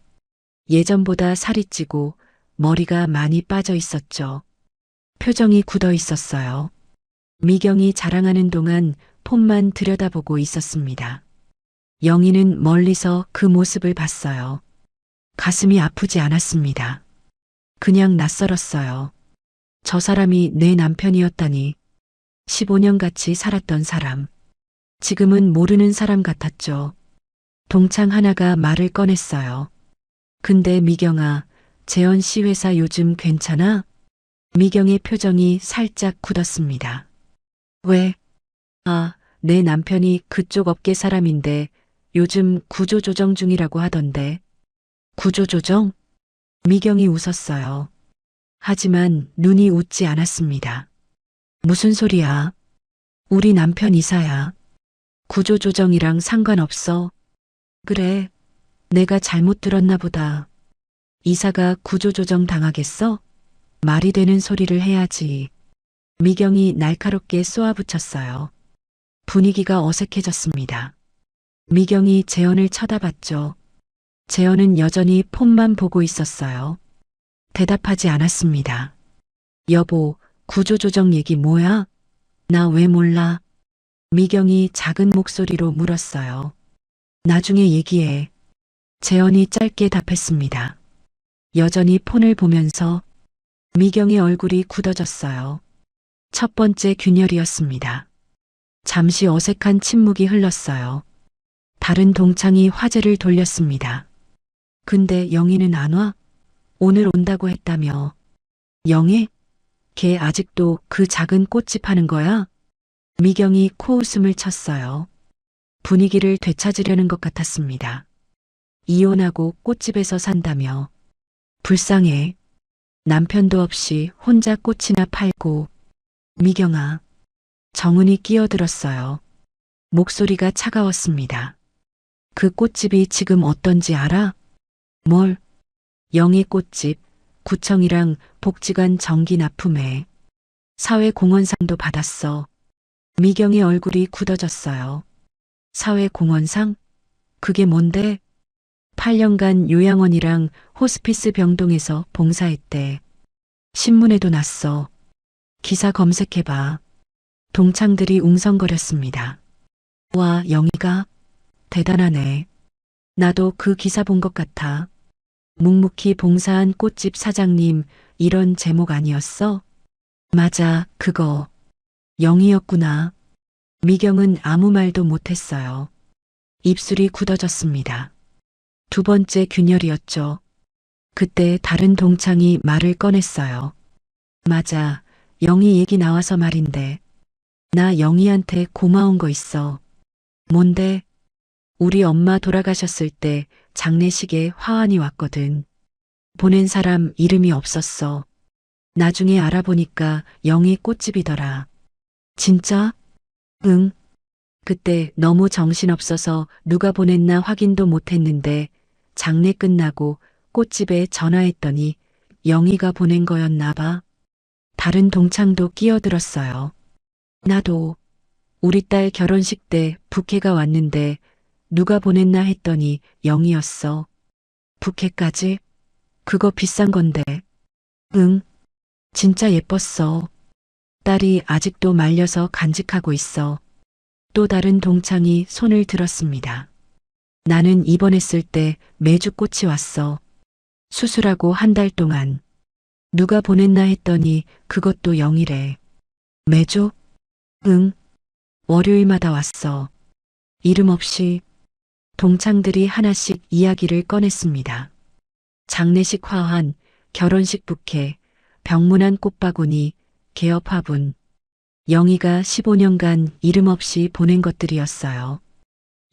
예전보다 살이 찌고 머리가 많이 빠져 있었죠. 표정이 굳어 있었어요. 미경이 자랑하는 동안 폰만 들여다보고 있었습니다. 영희는 멀리서 그 모습을 봤어요. 가슴이 아프지 않았습니다. 그냥 낯설었어요. 저 사람이 내 남편이었다니. 15년 같이 살았던 사람. 지금은 모르는 사람 같았죠. 동창 하나가 말을 꺼냈어요. 근데 미경아, 재현 씨 회사 요즘 괜찮아? 미경의 표정이 살짝 굳었습니다. 왜? 아, 내 남편이 그쪽 업계 사람인데 요즘 구조조정 중이라고 하던데. 구조조정? 미경이 웃었어요. 하지만 눈이 웃지 않았습니다. 무슨 소리야? 우리 남편 이사야. 구조조정이랑 상관없어. 그래, 내가 잘못 들었나 보다. 이사가 구조조정 당하겠어? 말이 되는 소리를 해야지. 미경이 날카롭게 쏘아붙였어요. 분위기가 어색해졌습니다. 미경이 재현을 쳐다봤죠. 재현은 여전히 폰만 보고 있었어요. 대답하지 않았습니다. 여보, 구조조정 얘기 뭐야? 나 왜 몰라? 미경이 작은 목소리로 물었어요. 나중에 얘기해. 재현이 짧게 답했습니다. 여전히 폰을 보면서 미경의 얼굴이 굳어졌어요. 첫 번째 균열이었습니다. 잠시 어색한 침묵이 흘렀어요. 다른 동창이 화제를 돌렸습니다. 근데 영희는 안 와? 오늘 온다고 했다며. 영희? 걔 아직도 그 작은 꽃집 하는 거야? 미경이 코웃음을 쳤어요. 분위기를 되찾으려는 것 같았습니다. 이혼하고 꽃집에서 산다며. 불쌍해. 남편도 없이 혼자 꽃이나 팔고. 미경아. 정은이 끼어들었어요. 목소리가 차가웠습니다. 그 꽃집이 지금 어떤지 알아? 뭘? 영희 꽃집, 구청이랑 복지관 정기 납품해. 사회공헌상도 받았어. 미경의 얼굴이 굳어졌어요. 사회공헌상? 그게 뭔데? 8년간 요양원이랑 호스피스 병동에서 봉사했대. 신문에도 났어. 기사 검색해봐. 동창들이 웅성거렸습니다. 와, 영희가? 대단하네. 나도 그 기사 본 것 같아. 묵묵히 봉사한 꽃집 사장님, 이런 제목 아니었어? 맞아, 그거. 영희였구나. 미경은 아무 말도 못했어요. 입술이 굳어졌습니다. 두 번째 균열이었죠. 그때 다른 동창이 말을 꺼냈어요. 맞아, 영희 얘기 나와서 말인데. 나 영희한테 고마운 거 있어. 뭔데? 우리 엄마 돌아가셨을 때 장례식에 화환이 왔거든. 보낸 사람 이름이 없었어. 나중에 알아보니까 영희 꽃집이더라. 진짜? 응. 그때 너무 정신없어서 누가 보냈나 확인도 못했는데 장례 끝나고 꽃집에 전화했더니 영희가 보낸 거였나 봐. 다른 동창도 끼어들었어요. 나도 우리 딸 결혼식 때 부케가 왔는데 누가 보냈나 했더니 영희였어. 부케까지? 그거 비싼 건데. 응, 진짜 예뻤어. 딸이 아직도 말려서 간직하고 있어. 또 다른 동창이 손을 들었습니다. 나는 입원했을 때 매주 꽃이 왔어. 수술하고 한 달 동안. 누가 보냈나 했더니 그것도 영희래. 매주? 응. 월요일마다 왔어. 이름 없이. 동창들이 하나씩 이야기를 꺼냈습니다. 장례식 화환, 결혼식 부케, 병문안 꽃바구니, 개업 화분. 영희가 15년간 이름 없이 보낸 것들이었어요.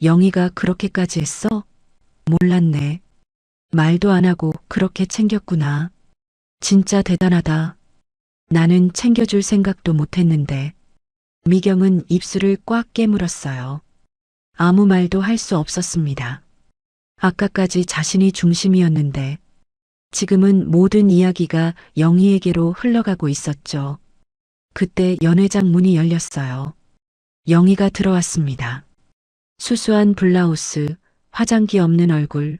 영희가 그렇게까지 했어? 몰랐네. 말도 안 하고 그렇게 챙겼구나. 진짜 대단하다. 나는 챙겨줄 생각도 못했는데. 미경은 입술을 꽉 깨물었어요. 아무 말도 할 수 없었습니다. 아까까지 자신이 중심이었는데 지금은 모든 이야기가 영희에게로 흘러가고 있었죠. 그때 연회장 문이 열렸어요. 영희가 들어왔습니다. 수수한 블라우스, 화장기 없는 얼굴.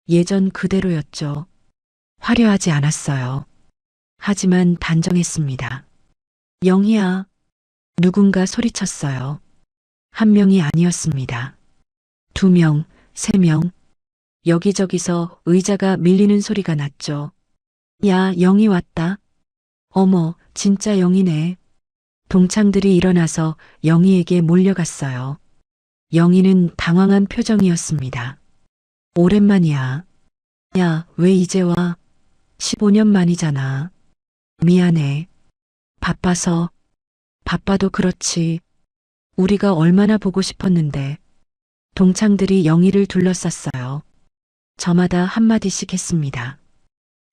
예전 그대로였죠. 화려하지 않았어요. 하지만 단정했습니다. 영희야. 누군가 소리쳤어요. 한 명이 아니었습니다. 2명, 3명. 여기저기서 의자가 밀리는 소리가 났죠. 야, 영희 왔다. 어머, 진짜 영희네. 동창들이 일어나서 영희에게 몰려갔어요. 영희는 당황한 표정이었습니다. 오랜만이야. 야, 왜 이제 와? 15년 만이잖아. 미안해. 바빠서. 바빠도 그렇지. 우리가 얼마나 보고 싶었는데. 동창들이 영희를 둘러쌌어요. 저마다 한마디씩 했습니다.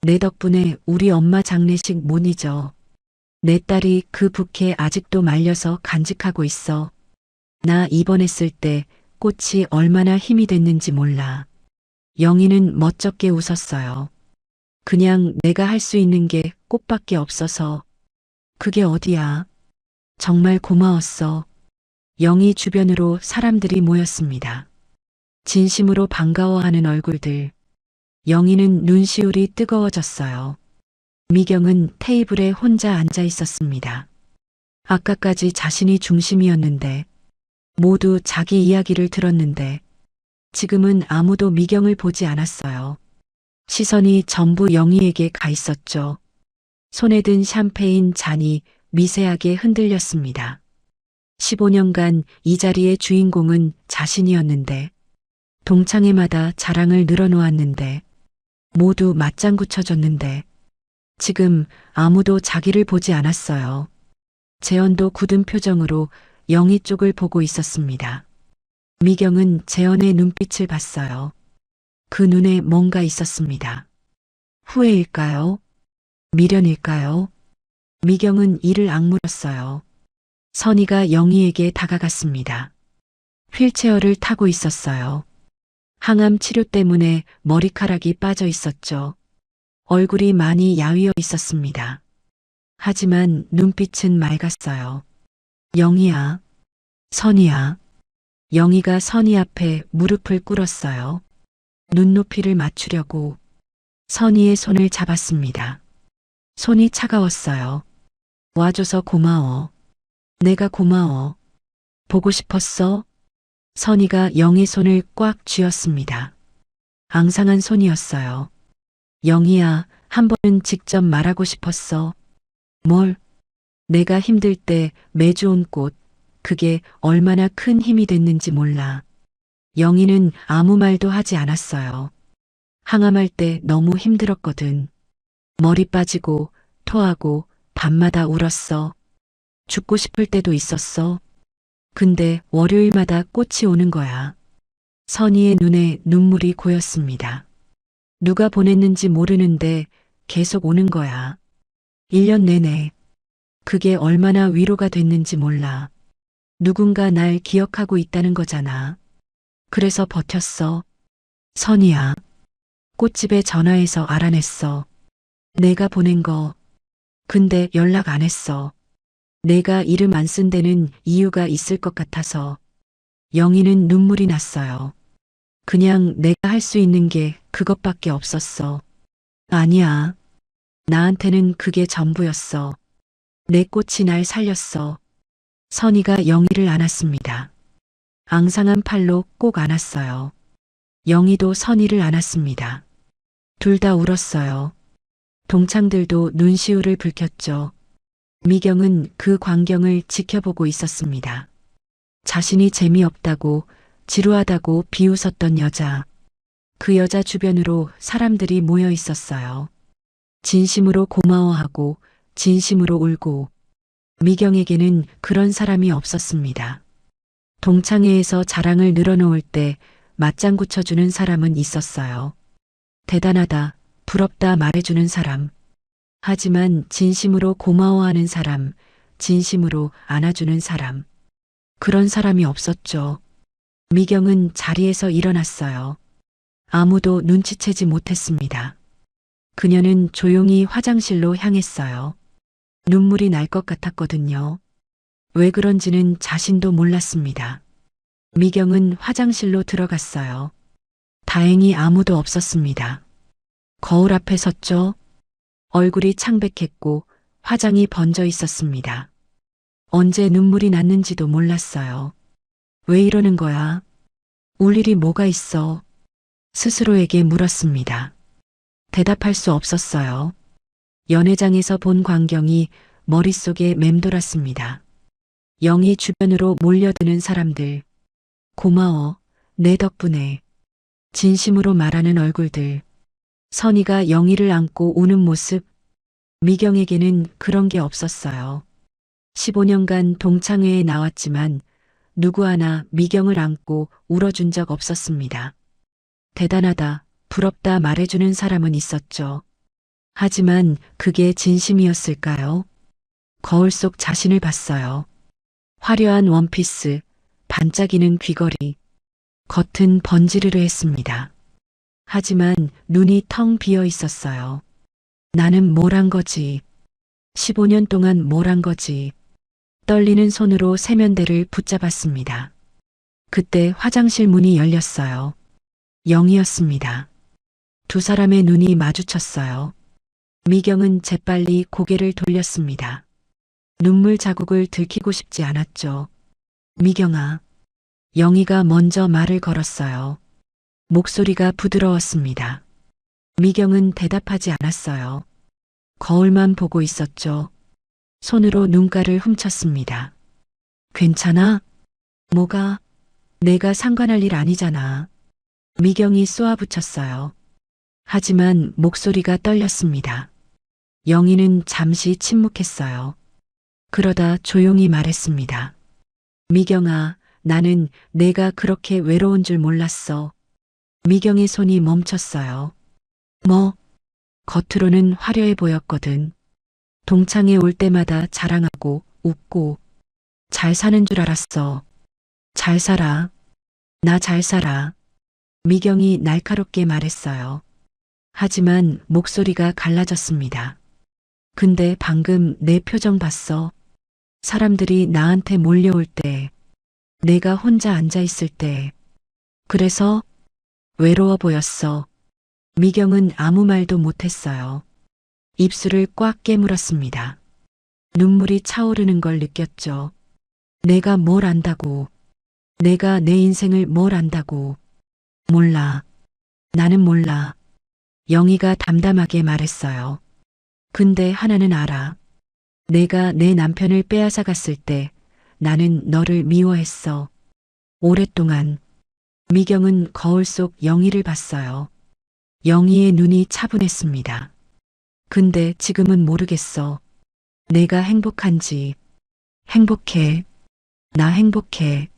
내 덕분에 우리 엄마 장례식 못 잊어. 내 딸이 그 부케 아직도 말려서 간직하고 있어. 나 입원했을 때 꽃이 얼마나 힘이 됐는지 몰라. 영희는 멋쩍게 웃었어요. 그냥 내가 할 수 있는 게 꽃밖에 없어서. 그게 어디야. 정말 고마웠어. 영희 주변으로 사람들이 모였습니다. 진심으로 반가워하는 얼굴들. 영희는 눈시울이 뜨거워졌어요. 미경은 테이블에 혼자 앉아 있었습니다. 아까까지 자신이 중심이었는데 모두 자기 이야기를 들었는데 지금은 아무도 미경을 보지 않았어요. 시선이 전부 영희에게 가 있었죠. 손에 든 샴페인 잔이 미세하게 흔들렸습니다. 15년간 이 자리의 주인공은 자신이었는데 동창회마다 자랑을 늘어놓았는데 모두 맞장구 쳐줬는데 지금 아무도 자기를 보지 않았어요. 재현도 굳은 표정으로 영희 쪽을 보고 있었습니다. 미경은 재현의 눈빛을 봤어요. 그 눈에 뭔가 있었습니다. 후회일까요? 미련일까요? 미경은 이를 악물었어요. 선희가 영희에게 다가갔습니다. 휠체어를 타고 있었어요. 항암 치료 때문에 머리카락이 빠져 있었죠. 얼굴이 많이 야위어 있었습니다. 하지만 눈빛은 맑았어요. 영희야, 선희야. 영희가 선희 앞에 무릎을 꿇었어요. 눈높이를 맞추려고 선희의 손을 잡았습니다. 손이 차가웠어요. 와줘서 고마워. 내가 고마워. 보고 싶었어? 선희가 영희 손을 꽉 쥐었습니다. 앙상한 손이었어요. 영희야, 한 번은 직접 말하고 싶었어. 뭘? 내가 힘들 때 매주 온 꽃, 그게 얼마나 큰 힘이 됐는지 몰라. 영희는 아무 말도 하지 않았어요. 항암할 때 너무 힘들었거든. 머리 빠지고 토하고 밤마다 울었어. 죽고 싶을 때도 있었어. 근데 월요일마다 꽃이 오는 거야. 선희의 눈에 눈물이 고였습니다. 누가 보냈는지 모르는데 계속 오는 거야. 1년 내내. 그게 얼마나 위로가 됐는지 몰라. 누군가 날 기억하고 있다는 거잖아. 그래서 버텼어. 선이야. 꽃집에 전화해서 알아냈어. 내가 보낸 거. 근데 연락 안 했어. 내가 이름 안 쓴 데는 이유가 있을 것 같아서. 영희는 눈물이 났어요. 그냥 내가 할 수 있는 게 그것밖에 없었어. 아니야. 나한테는 그게 전부였어. 내 꽃이 날 살렸어. 선이가 영희를 안았습니다. 앙상한 팔로 꼭 안았어요. 영희도 선이를 안았습니다. 둘 다 울었어요. 동창들도 눈시울을 붉혔죠. 미경은 그 광경을 지켜보고 있었습니다. 자신이 재미없다고 지루하다고 비웃었던 여자. 그 여자 주변으로 사람들이 모여 있었어요. 진심으로 고마워하고 진심으로 울고. 미경에게는 그런 사람이 없었습니다. 동창회에서 자랑을 늘어놓을 때 맞장구 쳐주는 사람은 있었어요. 대단하다, 부럽다 말해주는 사람. 하지만 진심으로 고마워하는 사람, 진심으로 안아주는 사람. 그런 사람이 없었죠. 미경은 자리에서 일어났어요. 아무도 눈치채지 못했습니다. 그녀는 조용히 화장실로 향했어요. 눈물이 날 것 같았거든요. 왜 그런지는 자신도 몰랐습니다. 미경은 화장실로 들어갔어요. 다행히 아무도 없었습니다. 거울 앞에 섰죠. 얼굴이 창백했고 화장이 번져 있었습니다. 언제 눈물이 났는지도 몰랐어요. 왜 이러는 거야? 울 일이 뭐가 있어? 스스로에게 물었습니다. 대답할 수 없었어요. 연회장에서 본 광경이 머릿속에 맴돌았습니다. 영희 주변으로 몰려드는 사람들. 고마워, 내 덕분에. 진심으로 말하는 얼굴들. 선이가 영희를 안고 우는 모습. 미경에게는 그런 게 없었어요. 15년간 동창회에 나왔지만 누구 하나 미경을 안고 울어준 적 없었습니다. 대단하다, 부럽다 말해주는 사람은 있었죠. 하지만 그게 진심이었을까요? 거울 속 자신을 봤어요. 화려한 원피스, 반짝이는 귀걸이. 겉은 번지르르 했습니다. 하지만 눈이 텅 비어 있었어요. 나는 뭘 한 거지? 15년 동안 뭘 한 거지? 떨리는 손으로 세면대를 붙잡았습니다. 그때 화장실 문이 열렸어요. 영희였습니다. 두 사람의 눈이 마주쳤어요. 미경은 재빨리 고개를 돌렸습니다. 눈물 자국을 들키고 싶지 않았죠. 미경아. 영희가 먼저 말을 걸었어요. 목소리가 부드러웠습니다. 미경은 대답하지 않았어요. 거울만 보고 있었죠. 손으로 눈가를 훔쳤습니다. 괜찮아? 뭐가? 내가 상관할 일 아니잖아. 미경이 쏘아붙였어요. 하지만 목소리가 떨렸습니다. 영희는 잠시 침묵했어요. 그러다 조용히 말했습니다. 미경아, 나는 내가 그렇게 외로운 줄 몰랐어. 미경의 손이 멈췄어요. 뭐? 겉으로는 화려해 보였거든. 동창회 올 때마다 자랑하고 웃고 잘 사는 줄 알았어. 잘 살아. 나 잘 살아. 미경이 날카롭게 말했어요. 하지만 목소리가 갈라졌습니다. 근데 방금 내 표정 봤어. 사람들이 나한테 몰려올 때, 내가 혼자 앉아 있을 때. 그래서 외로워 보였어. 미경은 아무 말도 못했어요. 입술을 꽉 깨물었습니다. 눈물이 차오르는 걸 느꼈죠. 내가 뭘 안다고. 내가 내 인생을 뭘 안다고. 몰라. 나는 몰라. 영희가 담담하게 말했어요. 근데 하나는 알아. 내가 내 남편을 빼앗아 갔을 때 나는 너를 미워했어. 오랫동안. 미경은 거울 속 영희를 봤어요. 영희의 눈이 차분했습니다. 근데 지금은 모르겠어. 내가 행복한지. 행복해. 나 행복해.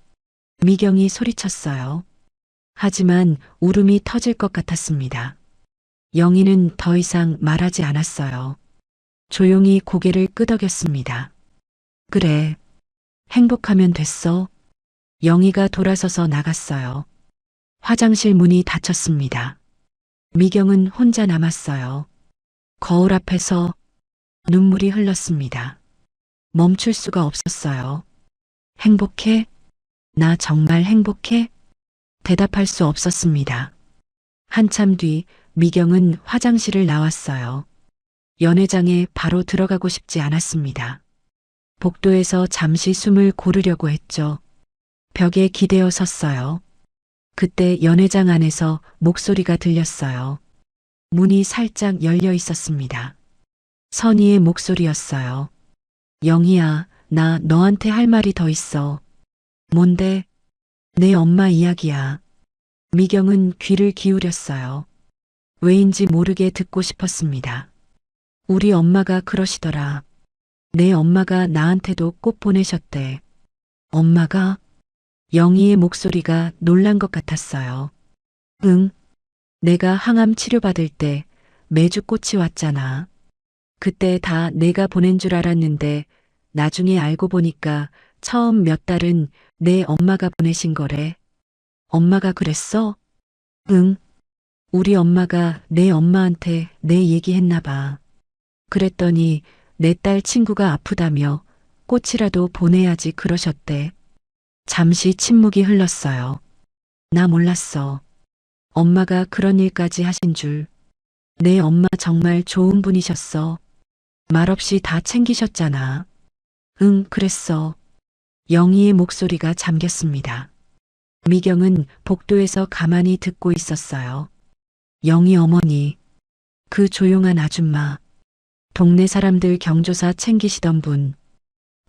미경이 소리쳤어요. 하지만 울음이 터질 것 같았습니다. 영희는 더 이상 말하지 않았어요. 조용히 고개를 끄덕였습니다. 그래. 행복하면 됐어. 영희가 돌아서서 나갔어요. 화장실 문이 닫혔습니다. 미경은 혼자 남았어요. 거울 앞에서 눈물이 흘렀습니다. 멈출 수가 없었어요. 행복해? 나 정말 행복해? 대답할 수 없었습니다. 한참 뒤 미경은 화장실을 나왔어요. 연회장에 바로 들어가고 싶지 않았습니다. 복도에서 잠시 숨을 고르려고 했죠. 벽에 기대어 섰어요. 그때 연회장 안에서 목소리가 들렸어요. 문이 살짝 열려 있었습니다. 선희의 목소리였어요. 영희야, 나 너한테 할 말이 더 있어. 뭔데? 내 엄마 이야기야. 미경은 귀를 기울였어요. 왜인지 모르게 듣고 싶었습니다. 우리 엄마가 그러시더라. 내 엄마가 나한테도 꽃 보내셨대. 엄마가? 영희의 목소리가 놀란 것 같았어요. 응. 내가 항암 치료받을 때 매주 꽃이 왔잖아. 그때 다 내가 보낸 줄 알았는데 나중에 알고 보니까 처음 몇 달은 내 엄마가 보내신 거래. 엄마가 그랬어? 응. 우리 엄마가 내 엄마한테 내 얘기했나 봐. 그랬더니 내 딸 친구가 아프다며 꽃이라도 보내야지 그러셨대. 잠시 침묵이 흘렀어요. 나 몰랐어. 엄마가 그런 일까지 하신 줄. 내 엄마 정말 좋은 분이셨어. 말없이 다 챙기셨잖아. 응, 그랬어. 영희의 목소리가 잠겼습니다. 미경은 복도에서 가만히 듣고 있었어요. 영희 어머니, 그 조용한 아줌마, 동네 사람들 경조사 챙기시던 분,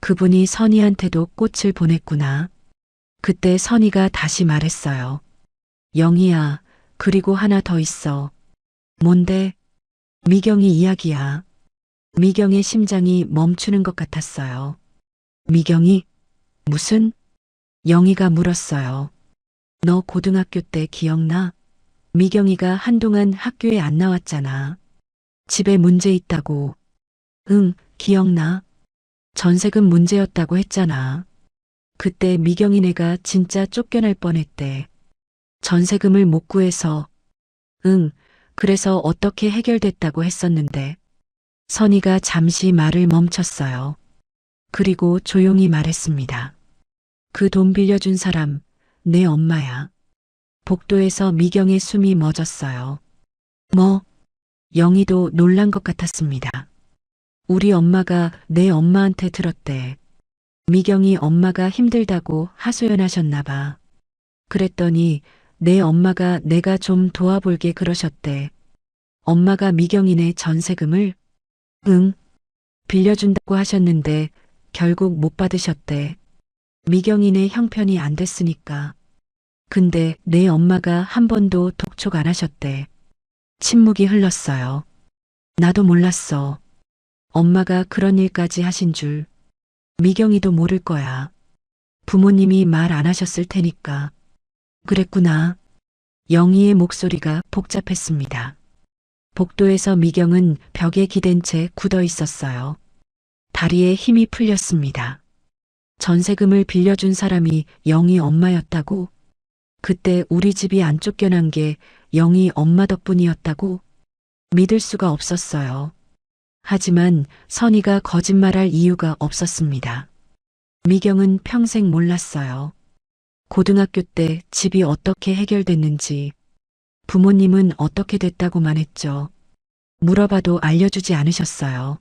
그분이 선희한테도 꽃을 보냈구나. 그때 선희가 다시 말했어요. 영희야, 그리고 하나 더 있어. 뭔데? 미경이 이야기야. 미경의 심장이 멈추는 것 같았어요. 미경이? 무슨? 영희가 물었어요. 너 고등학교 때 기억나? 미경이가 한동안 학교에 안 나왔잖아. 집에 문제 있다고. 응, 기억나. 전세금 문제였다고 했잖아. 그때 미경이네가 진짜 쫓겨날 뻔했대. 전세금을 못 구해서. 응, 그래서 어떻게 해결됐다고 했었는데. 선희가 잠시 말을 멈췄어요. 그리고 조용히 말했습니다. 그 돈 빌려준 사람, 내 엄마야. 복도에서 미경의 숨이 멎었어요. 뭐? 영희도 놀란 것 같았습니다. 우리 엄마가 내 엄마한테 들었대. 미경이 엄마가 힘들다고 하소연하셨나 봐. 그랬더니 내 엄마가 내가 좀 도와볼게 그러셨대. 엄마가 미경이네 전세금을? 응. 빌려준다고 하셨는데 결국 못 받으셨대. 미경이네 형편이 안 됐으니까. 근데 내 엄마가 한 번도 독촉 안 하셨대. 침묵이 흘렀어요. 나도 몰랐어. 엄마가 그런 일까지 하신 줄. 미경이도 모를 거야. 부모님이 말 안 하셨을 테니까. 그랬구나. 영희의 목소리가 복잡했습니다. 복도에서 미경은 벽에 기댄 채 굳어 있었어요. 다리에 힘이 풀렸습니다. 전세금을 빌려준 사람이 영희 엄마였다고? 그때 우리 집이 안 쫓겨난 게 영희 엄마 덕분이었다고? 믿을 수가 없었어요. 하지만 선희가 거짓말할 이유가 없었습니다. 미경은 평생 몰랐어요. 고등학교 때 집이 어떻게 해결됐는지, 부모님은 어떻게 됐다고만 했죠. 물어봐도 알려주지 않으셨어요.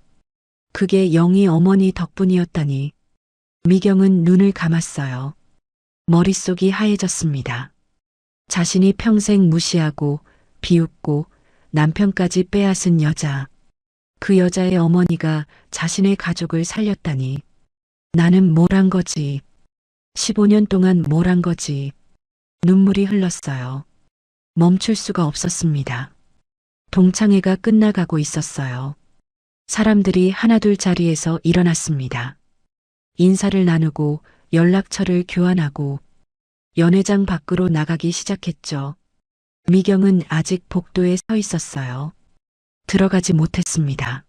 그게 영희 어머니 덕분이었다니. 미경은 눈을 감았어요. 머릿속이 하얘졌습니다. 자신이 평생 무시하고 비웃고 남편까지 빼앗은 여자. 그 여자의 어머니가 자신의 가족을 살렸다니. 나는 뭘 한 거지. 15년 동안 뭘 한 거지. 눈물이 흘렀어요. 멈출 수가 없었습니다. 동창회가 끝나가고 있었어요. 사람들이 하나둘 자리에서 일어났습니다. 인사를 나누고 연락처를 교환하고 연회장 밖으로 나가기 시작했죠. 미경은 아직 복도에 서 있었어요. 들어가지 못했습니다.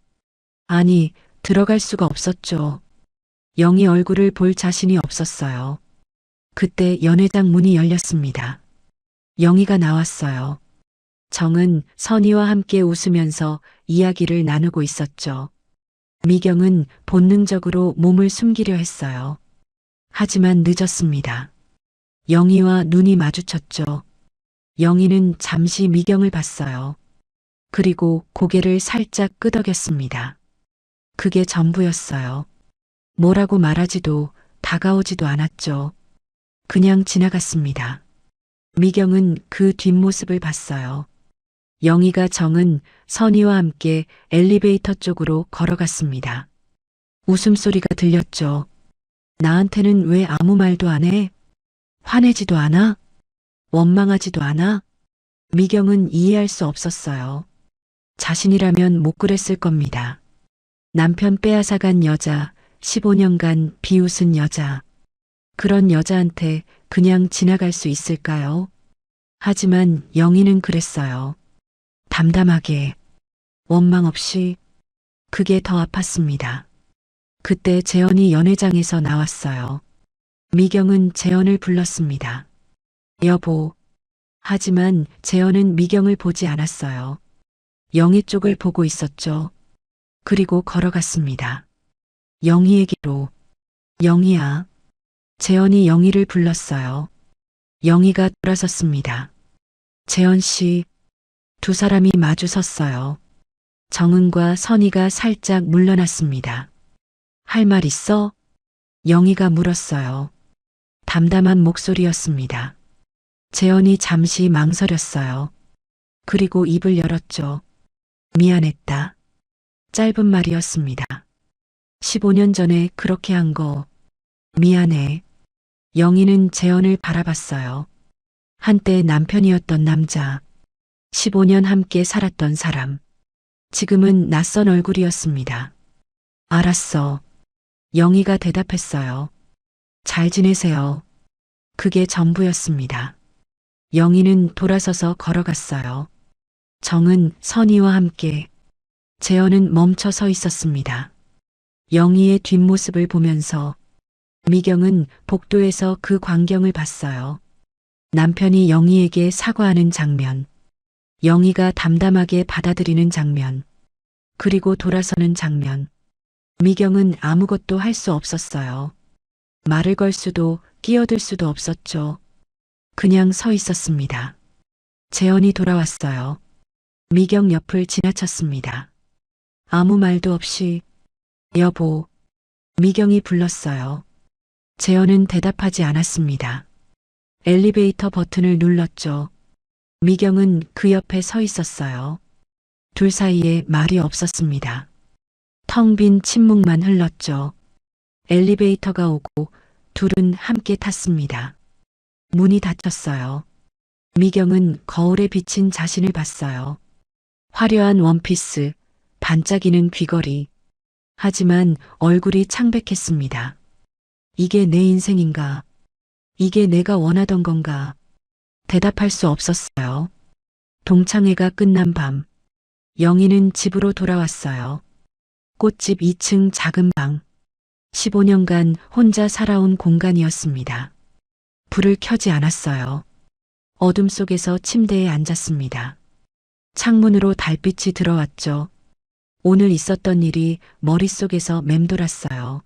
아니, 들어갈 수가 없었죠. 영희 얼굴을 볼 자신이 없었어요. 그때 연회장 문이 열렸습니다. 영희가 나왔어요. 정은 선희와 함께 웃으면서 이야기를 나누고 있었죠. 미경은 본능적으로 몸을 숨기려 했어요. 하지만 늦었습니다. 영희와 눈이 마주쳤죠. 영희는 잠시 미경을 봤어요. 그리고 고개를 살짝 끄덕였습니다. 그게 전부였어요. 뭐라고 말하지도 다가오지도 않았죠. 그냥 지나갔습니다. 미경은 그 뒷모습을 봤어요. 영희가 정은 선희와 함께 엘리베이터 쪽으로 걸어갔습니다. 웃음소리가 들렸죠. 나한테는 왜 아무 말도 안 해? 화내지도 않아? 원망하지도 않아? 미경은 이해할 수 없었어요. 자신이라면 못 그랬을 겁니다. 남편 빼앗아간 여자, 15년간 비웃은 여자. 그런 여자한테 그냥 지나갈 수 있을까요? 하지만 영희는 그랬어요. 담담하게, 원망 없이. 그게 더 아팠습니다. 그때 재현이 연회장에서 나왔어요. 미경은 재현을 불렀습니다. 여보. 하지만 재현은 미경을 보지 않았어요. 영희 쪽을 보고 있었죠. 그리고 걸어갔습니다. 영희에게로. 영희야. 재현이 영희를 불렀어요. 영희가 돌아섰습니다. 재현 씨. 두 사람이 마주 섰어요. 정은과 선희가 살짝 물러났습니다. 할 말 있어? 영희가 물었어요. 담담한 목소리였습니다. 재현이 잠시 망설였어요. 그리고 입을 열었죠. 미안했다. 짧은 말이었습니다. 15년 전에 그렇게 한 거 미안해. 영희는 재현을 바라봤어요. 한때 남편이었던 남자. 15년 함께 살았던 사람. 지금은 낯선 얼굴이었습니다. 알았어. 영희가 대답했어요. 잘 지내세요. 그게 전부였습니다. 영희는 돌아서서 걸어갔어요. 정은 선희와 함께. 재현은 멈춰 서 있었습니다. 영희의 뒷모습을 보면서 미경은 복도에서 그 광경을 봤어요. 남편이 영희에게 사과하는 장면. 영희가 담담하게 받아들이는 장면. 그리고 돌아서는 장면. 미경은 아무것도 할 수 없었어요. 말을 걸 수도 끼어들 수도 없었죠. 그냥 서 있었습니다. 재현이 돌아왔어요. 미경 옆을 지나쳤습니다. 아무 말도 없이 여보. 미경이 불렀어요. 재현은 대답하지 않았습니다. 엘리베이터 버튼을 눌렀죠. 미경은 그 옆에 서 있었어요. 둘 사이에 말이 없었습니다. 텅 빈 침묵만 흘렀죠. 엘리베이터가 오고 둘은 함께 탔습니다. 문이 닫혔어요. 미경은 거울에 비친 자신을 봤어요. 화려한 원피스, 반짝이는 귀걸이. 하지만 얼굴이 창백했습니다. 이게 내 인생인가? 이게 내가 원하던 건가? 대답할 수 없었어요. 동창회가 끝난 밤. 영희는 집으로 돌아왔어요. 꽃집 2층 작은 방. 15년간 혼자 살아온 공간이었습니다. 불을 켜지 않았어요. 어둠 속에서 침대에 앉았습니다. 창문으로 달빛이 들어왔죠. 오늘 있었던 일이 머릿속에서 맴돌았어요.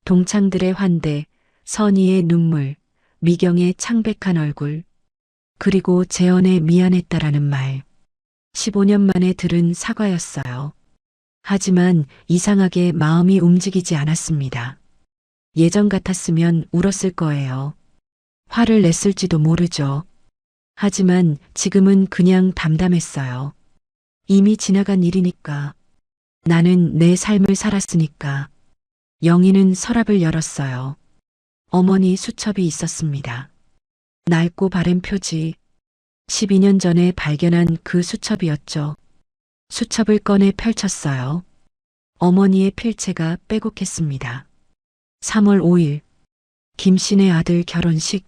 동창들의 환대, 선희의 눈물, 미경의 창백한 얼굴, 그리고 재현의 미안했다라는 말. 15년 만에 들은 사과였어요. 하지만 이상하게 마음이 움직이지 않았습니다. 예전 같았으면 울었을 거예요. 화를 냈을지도 모르죠. 하지만 지금은 그냥 담담했어요. 이미 지나간 일이니까. 나는 내 삶을 살았으니까. 영희는 서랍을 열었어요. 어머니 수첩이 있었습니다. 낡고 바랜 표지. 12년 전에 발견한 그 수첩이었죠. 수첩을 꺼내 펼쳤어요. 어머니의 필체가 빼곡했습니다. 3월 5일. 김씨네 아들 결혼식.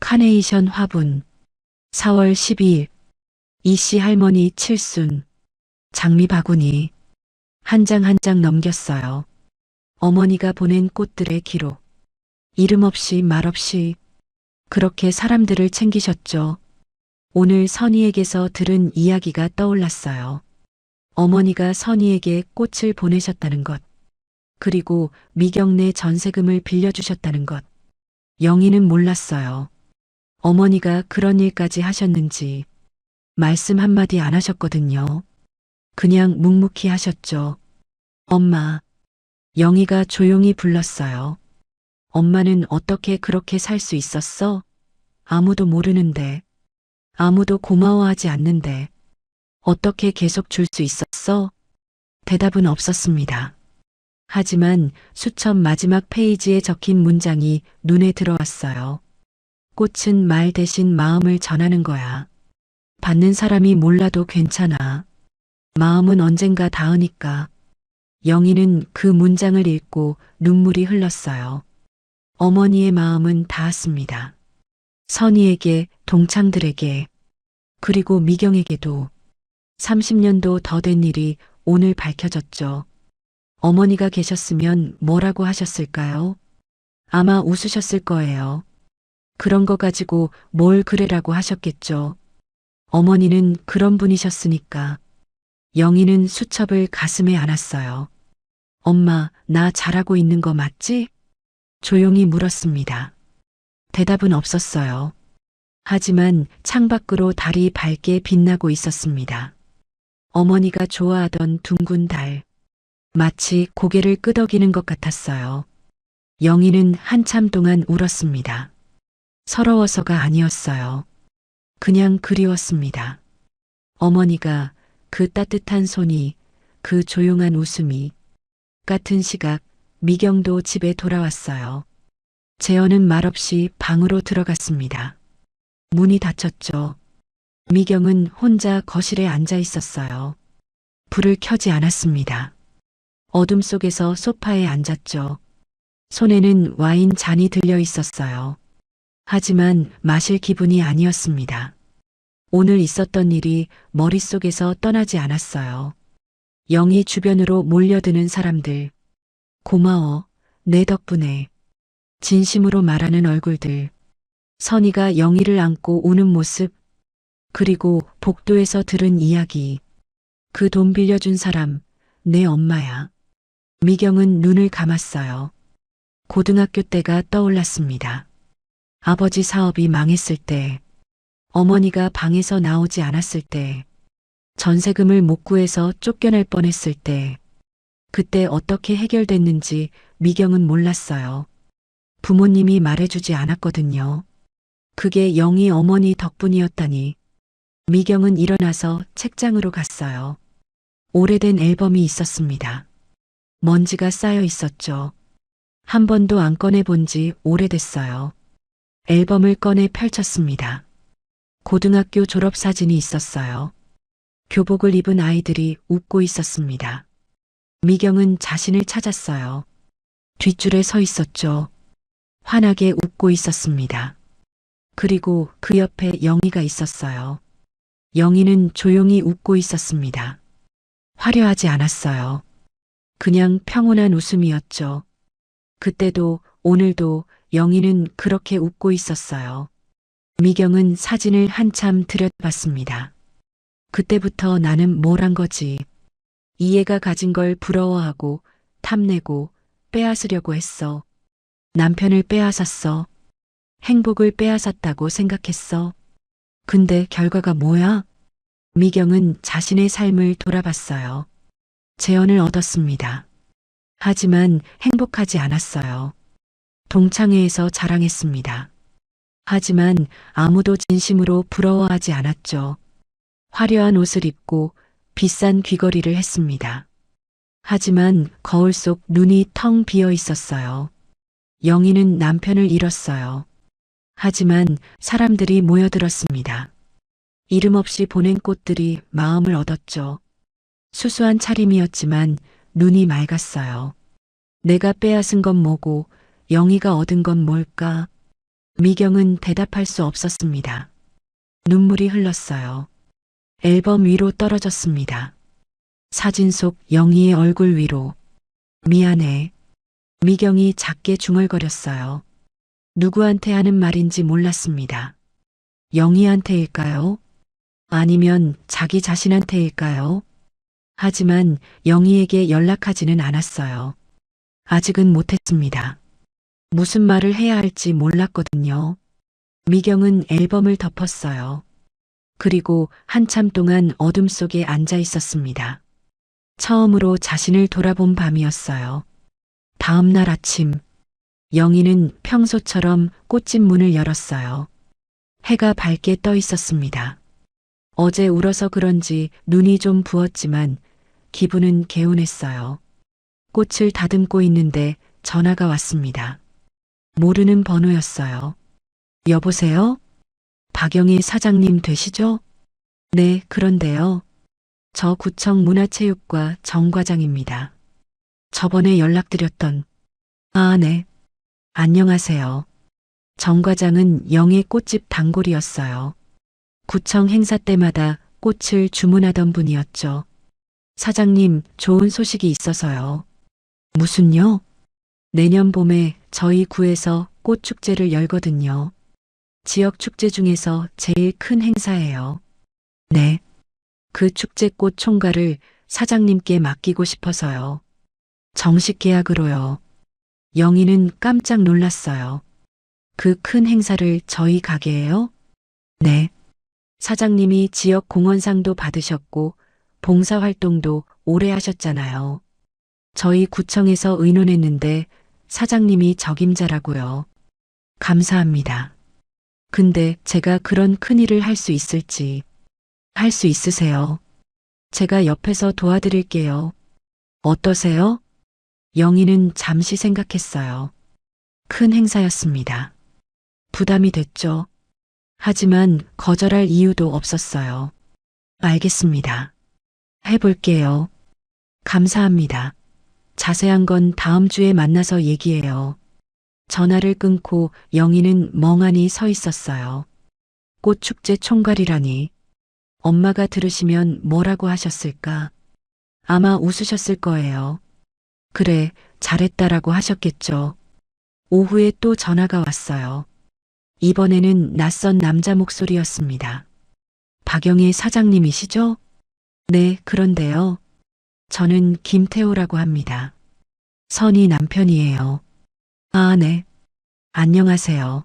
카네이션 화분. 4월 12일. 이씨 할머니 칠순. 장미 바구니. 한 장 한 장 넘겼어요. 어머니가 보낸 꽃들의 기록. 이름 없이 말 없이 그렇게 사람들을 챙기셨죠. 오늘 선희에게서 들은 이야기가 떠올랐어요. 어머니가 선희에게 꽃을 보내셨다는 것. 그리고 미경네 전세금을 빌려주셨다는 것. 영희는 몰랐어요. 어머니가 그런 일까지 하셨는지 말씀 한마디 안 하셨거든요. 그냥 묵묵히 하셨죠. 엄마. 영희가 조용히 불렀어요. 엄마는 어떻게 그렇게 살 수 있었어? 아무도 모르는데. 아무도 고마워하지 않는데. 어떻게 계속 줄 수 있었어? 대답은 없었습니다. 하지만 수첩 마지막 페이지에 적힌 문장이 눈에 들어왔어요. 꽃은 말 대신 마음을 전하는 거야. 받는 사람이 몰라도 괜찮아. 마음은 언젠가 닿으니까. 영희는 그 문장을 읽고 눈물이 흘렀어요. 어머니의 마음은 닿았습니다. 선희에게, 동창들에게, 그리고 미경에게도 30년도 더 된 일이 오늘 밝혀졌죠. 어머니가 계셨으면 뭐라고 하셨을까요? 아마 웃으셨을 거예요. 그런 거 가지고 뭘 그래라고 하셨겠죠. 어머니는 그런 분이셨으니까. 영희는 수첩을 가슴에 안았어요. 엄마, 나 잘하고 있는 거 맞지? 조용히 물었습니다. 대답은 없었어요. 하지만 창밖으로 달이 밝게 빛나고 있었습니다. 어머니가 좋아하던 둥근 달. 마치 고개를 끄덕이는 것 같았어요. 영희는 한참 동안 울었습니다. 서러워서가 아니었어요. 그냥 그리웠습니다. 어머니가 그 따뜻한 손이, 그 조용한 웃음이, 같은 시각 미경도 집에 돌아왔어요. 재현은 말없이 방으로 들어갔습니다. 문이 닫혔죠. 미경은 혼자 거실에 앉아 있었어요. 불을 켜지 않았습니다. 어둠 속에서 소파에 앉았죠. 손에는 와인 잔이 들려 있었어요. 하지만 마실 기분이 아니었습니다. 오늘 있었던 일이 머릿속에서 떠나지 않았어요. 영희 주변으로 몰려드는 사람들. 고마워, 내 덕분에. 진심으로 말하는 얼굴들. 선희가 영희를 안고 우는 모습. 그리고 복도에서 들은 이야기. 그 돈 빌려준 사람, 내 엄마야. 미경은 눈을 감았어요. 고등학교 때가 떠올랐습니다. 아버지 사업이 망했을 때, 어머니가 방에서 나오지 않았을 때, 전세금을 못 구해서 쫓겨날 뻔했을 때, 그때 어떻게 해결됐는지 미경은 몰랐어요. 부모님이 말해주지 않았거든요. 그게 영희 어머니 덕분이었다니. 미경은 일어나서 책장으로 갔어요. 오래된 앨범이 있었습니다. 먼지가 쌓여 있었죠. 한 번도 안 꺼내본 지 오래됐어요. 앨범을 꺼내 펼쳤습니다. 고등학교 졸업사진이 있었어요. 교복을 입은 아이들이 웃고 있었습니다. 미경은 자신을 찾았어요. 뒷줄에 서 있었죠. 환하게 웃고 있었습니다. 그리고 그 옆에 영희가 있었어요. 영희는 조용히 웃고 있었습니다. 화려하지 않았어요. 그냥 평온한 웃음이었죠. 그때도 오늘도 영희는 그렇게 웃고 있었어요. 미경은 사진을 한참 들여다봤습니다. 그때부터 나는 뭘 한 거지. 이 애가 가진 걸 부러워하고 탐내고 빼앗으려고 했어. 남편을 빼앗았어. 행복을 빼앗았다고 생각했어. 근데 결과가 뭐야? 미경은 자신의 삶을 돌아봤어요. 재혼을 얻었습니다. 하지만 행복하지 않았어요. 동창회에서 자랑했습니다. 하지만 아무도 진심으로 부러워하지 않았죠. 화려한 옷을 입고 비싼 귀걸이를 했습니다. 하지만 거울 속 눈이 텅 비어 있었어요. 영희는 남편을 잃었어요. 하지만 사람들이 모여들었습니다. 이름 없이 보낸 꽃들이 마음을 얻었죠. 수수한 차림이었지만 눈이 맑았어요. 내가 빼앗은 건 뭐고 영희가 얻은 건 뭘까? 미경은 대답할 수 없었습니다. 눈물이 흘렀어요. 앨범 위로 떨어졌습니다. 사진 속 영희의 얼굴 위로. 미안해. 미경이 작게 중얼거렸어요. 누구한테 하는 말인지 몰랐습니다. 영희한테일까요? 아니면 자기 자신한테일까요? 하지만 영희에게 연락하지는 않았어요. 아직은 못했습니다. 무슨 말을 해야 할지 몰랐거든요. 미경은 앨범을 덮었어요. 그리고 한참 동안 어둠 속에 앉아 있었습니다. 처음으로 자신을 돌아본 밤이었어요. 다음 날 아침, 영희는 평소처럼 꽃집 문을 열었어요. 해가 밝게 떠 있었습니다. 어제 울어서 그런지 눈이 좀 부었지만 기분은 개운했어요. 꽃을 다듬고 있는데 전화가 왔습니다. 모르는 번호였어요. 여보세요? 박영희 사장님 되시죠? 네, 그런데요. 저 구청 문화체육과 정 과장입니다. 저번에 연락드렸던. 아, 네. 안녕하세요. 정 과장은 영의 꽃집 단골이었어요. 구청 행사 때마다 꽃을 주문하던 분이었죠. 사장님, 좋은 소식이 있어서요. 무슨요? 내년 봄에 저희 구에서 꽃축제를 열거든요. 지역 축제 중에서 제일 큰 행사예요. 네. 그 축제 꽃 총괄을 사장님께 맡기고 싶어서요. 정식 계약으로요. 영희는 깜짝 놀랐어요. 그 큰 행사를 저희 가게에요? 네. 사장님이 지역 공헌상도 받으셨고 봉사활동도 오래 하셨잖아요. 저희 구청에서 의논했는데 사장님이 적임자라고요. 감사합니다. 근데 제가 그런 큰일을 할 수 있을지. 할 수 있으세요. 제가 옆에서 도와드릴게요. 어떠세요? 영희는 잠시 생각했어요. 큰 행사였습니다. 부담이 됐죠. 하지만 거절할 이유도 없었어요. 알겠습니다. 해볼게요. 감사합니다. 자세한 건 다음 주에 만나서 얘기해요. 전화를 끊고 영희는 멍하니 서 있었어요. 꽃축제 총괄이라니. 엄마가 들으시면 뭐라고 하셨을까? 아마 웃으셨을 거예요. 그래, 잘했다라고 하셨겠죠. 오후에 또 전화가 왔어요. 이번에는 낯선 남자 목소리였습니다. 박영희 사장님이시죠? 네, 그런데요. 저는 김태호라고 합니다. 선희 남편이에요. 아, 네. 안녕하세요.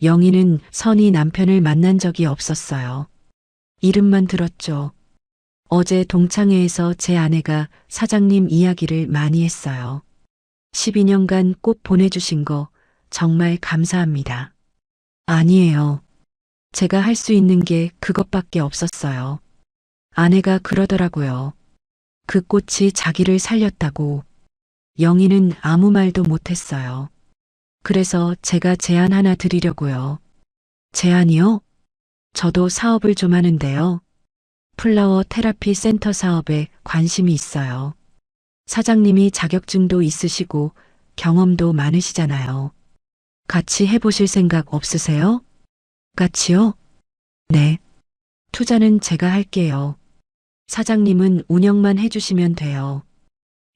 영희는 선희 남편을 만난 적이 없었어요. 이름만 들었죠. 어제 동창회에서 제 아내가 사장님 이야기를 많이 했어요. 12년간 꽃 보내주신 거 정말 감사합니다. 아니에요. 제가 할 수 있는 게 그것밖에 없었어요. 아내가 그러더라고요. 그 꽃이 자기를 살렸다고. 영희는 아무 말도 못했어요. 그래서 제가 제안 하나 드리려고요. 제안이요? 저도 사업을 좀 하는데요. 플라워 테라피 센터 사업에 관심이 있어요. 사장님이 자격증도 있으시고 경험도 많으시잖아요. 같이 해보실 생각 없으세요? 같이요? 네. 투자는 제가 할게요. 사장님은 운영만 해주시면 돼요.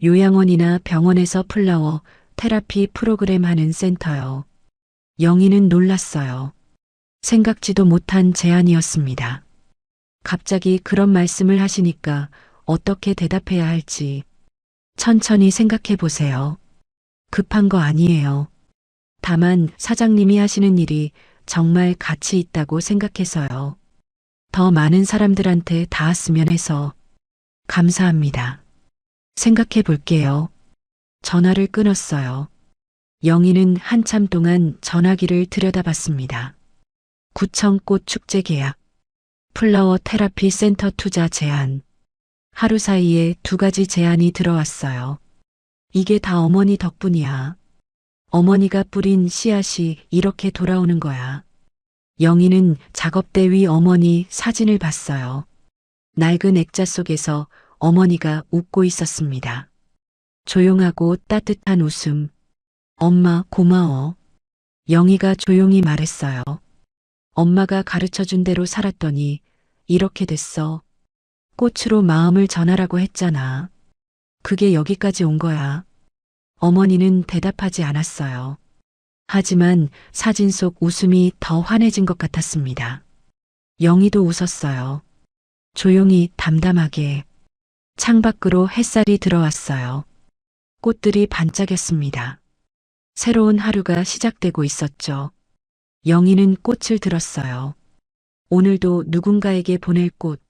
요양원이나 병원에서 플라워 테라피 프로그램 하는 센터요. 영희는 놀랐어요. 생각지도 못한 제안이었습니다. 갑자기 그런 말씀을 하시니까 어떻게 대답해야 할지. 천천히 생각해 보세요. 급한 거 아니에요. 다만 사장님이 하시는 일이 정말 가치 있다고 생각해서요. 더 많은 사람들한테 닿았으면 해서. 감사합니다. 생각해 볼게요. 전화를 끊었어요. 영희는 한참 동안 전화기를 들여다봤습니다. 구청 꽃 축제 계약, 플라워 테라피 센터 투자 제안. 하루 사이에 2가지 제안이 들어왔어요. 이게 다 어머니 덕분이야. 어머니가 뿌린 씨앗이 이렇게 돌아오는 거야. 영희는 작업대 위 어머니 사진을 봤어요. 낡은 액자 속에서 어머니가 웃고 있었습니다. 조용하고 따뜻한 웃음. 엄마 고마워. 영희가 조용히 말했어요. 엄마가 가르쳐준 대로 살았더니 이렇게 됐어. 꽃으로 마음을 전하라고 했잖아. 그게 여기까지 온 거야. 어머니는 대답하지 않았어요. 하지만 사진 속 웃음이 더 환해진 것 같았습니다. 영희도 웃었어요. 조용히 담담하게. 창밖으로 햇살이 들어왔어요. 꽃들이 반짝였습니다. 새로운 하루가 시작되고 있었죠. 영희는 꽃을 들었어요. 오늘도 누군가에게 보낼 꽃.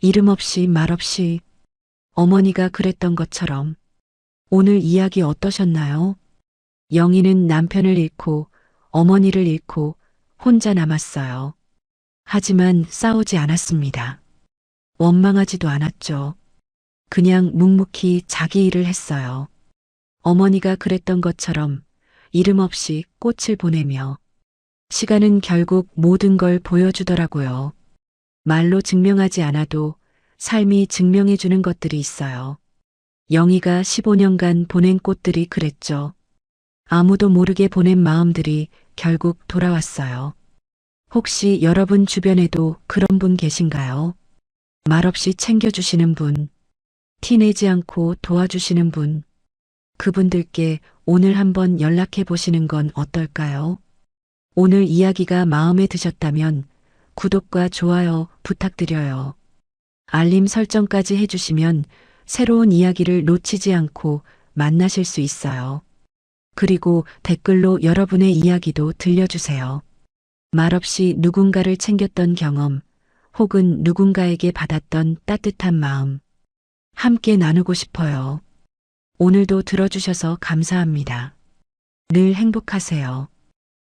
이름 없이 말 없이 어머니가 그랬던 것처럼. 오늘 이야기 어떠셨나요? 영희는 남편을 잃고 어머니를 잃고 혼자 남았어요. 하지만 싸우지 않았습니다. 원망하지도 않았죠. 그냥 묵묵히 자기 일을 했어요. 어머니가 그랬던 것처럼 이름 없이 꽃을 보내며 시간은 결국 모든 걸 보여주더라고요. 말로 증명하지 않아도 삶이 증명해 주는 것들이 있어요. 영희가 15년간 보낸 꽃들이 그랬죠. 아무도 모르게 보낸 마음들이 결국 돌아왔어요. 혹시 여러분 주변에도 그런 분 계신가요? 말없이 챙겨주시는 분, 티내지 않고 도와주시는 분, 그분들께 오늘 한번 연락해 보시는 건 어떨까요? 오늘 이야기가 마음에 드셨다면 구독과 좋아요 부탁드려요. 알림 설정까지 해주시면 새로운 이야기를 놓치지 않고 만나실 수 있어요. 그리고 댓글로 여러분의 이야기도 들려주세요. 말없이 누군가를 챙겼던 경험, 혹은 누군가에게 받았던 따뜻한 마음, 함께 나누고 싶어요. 오늘도 들어주셔서 감사합니다. 늘 행복하세요.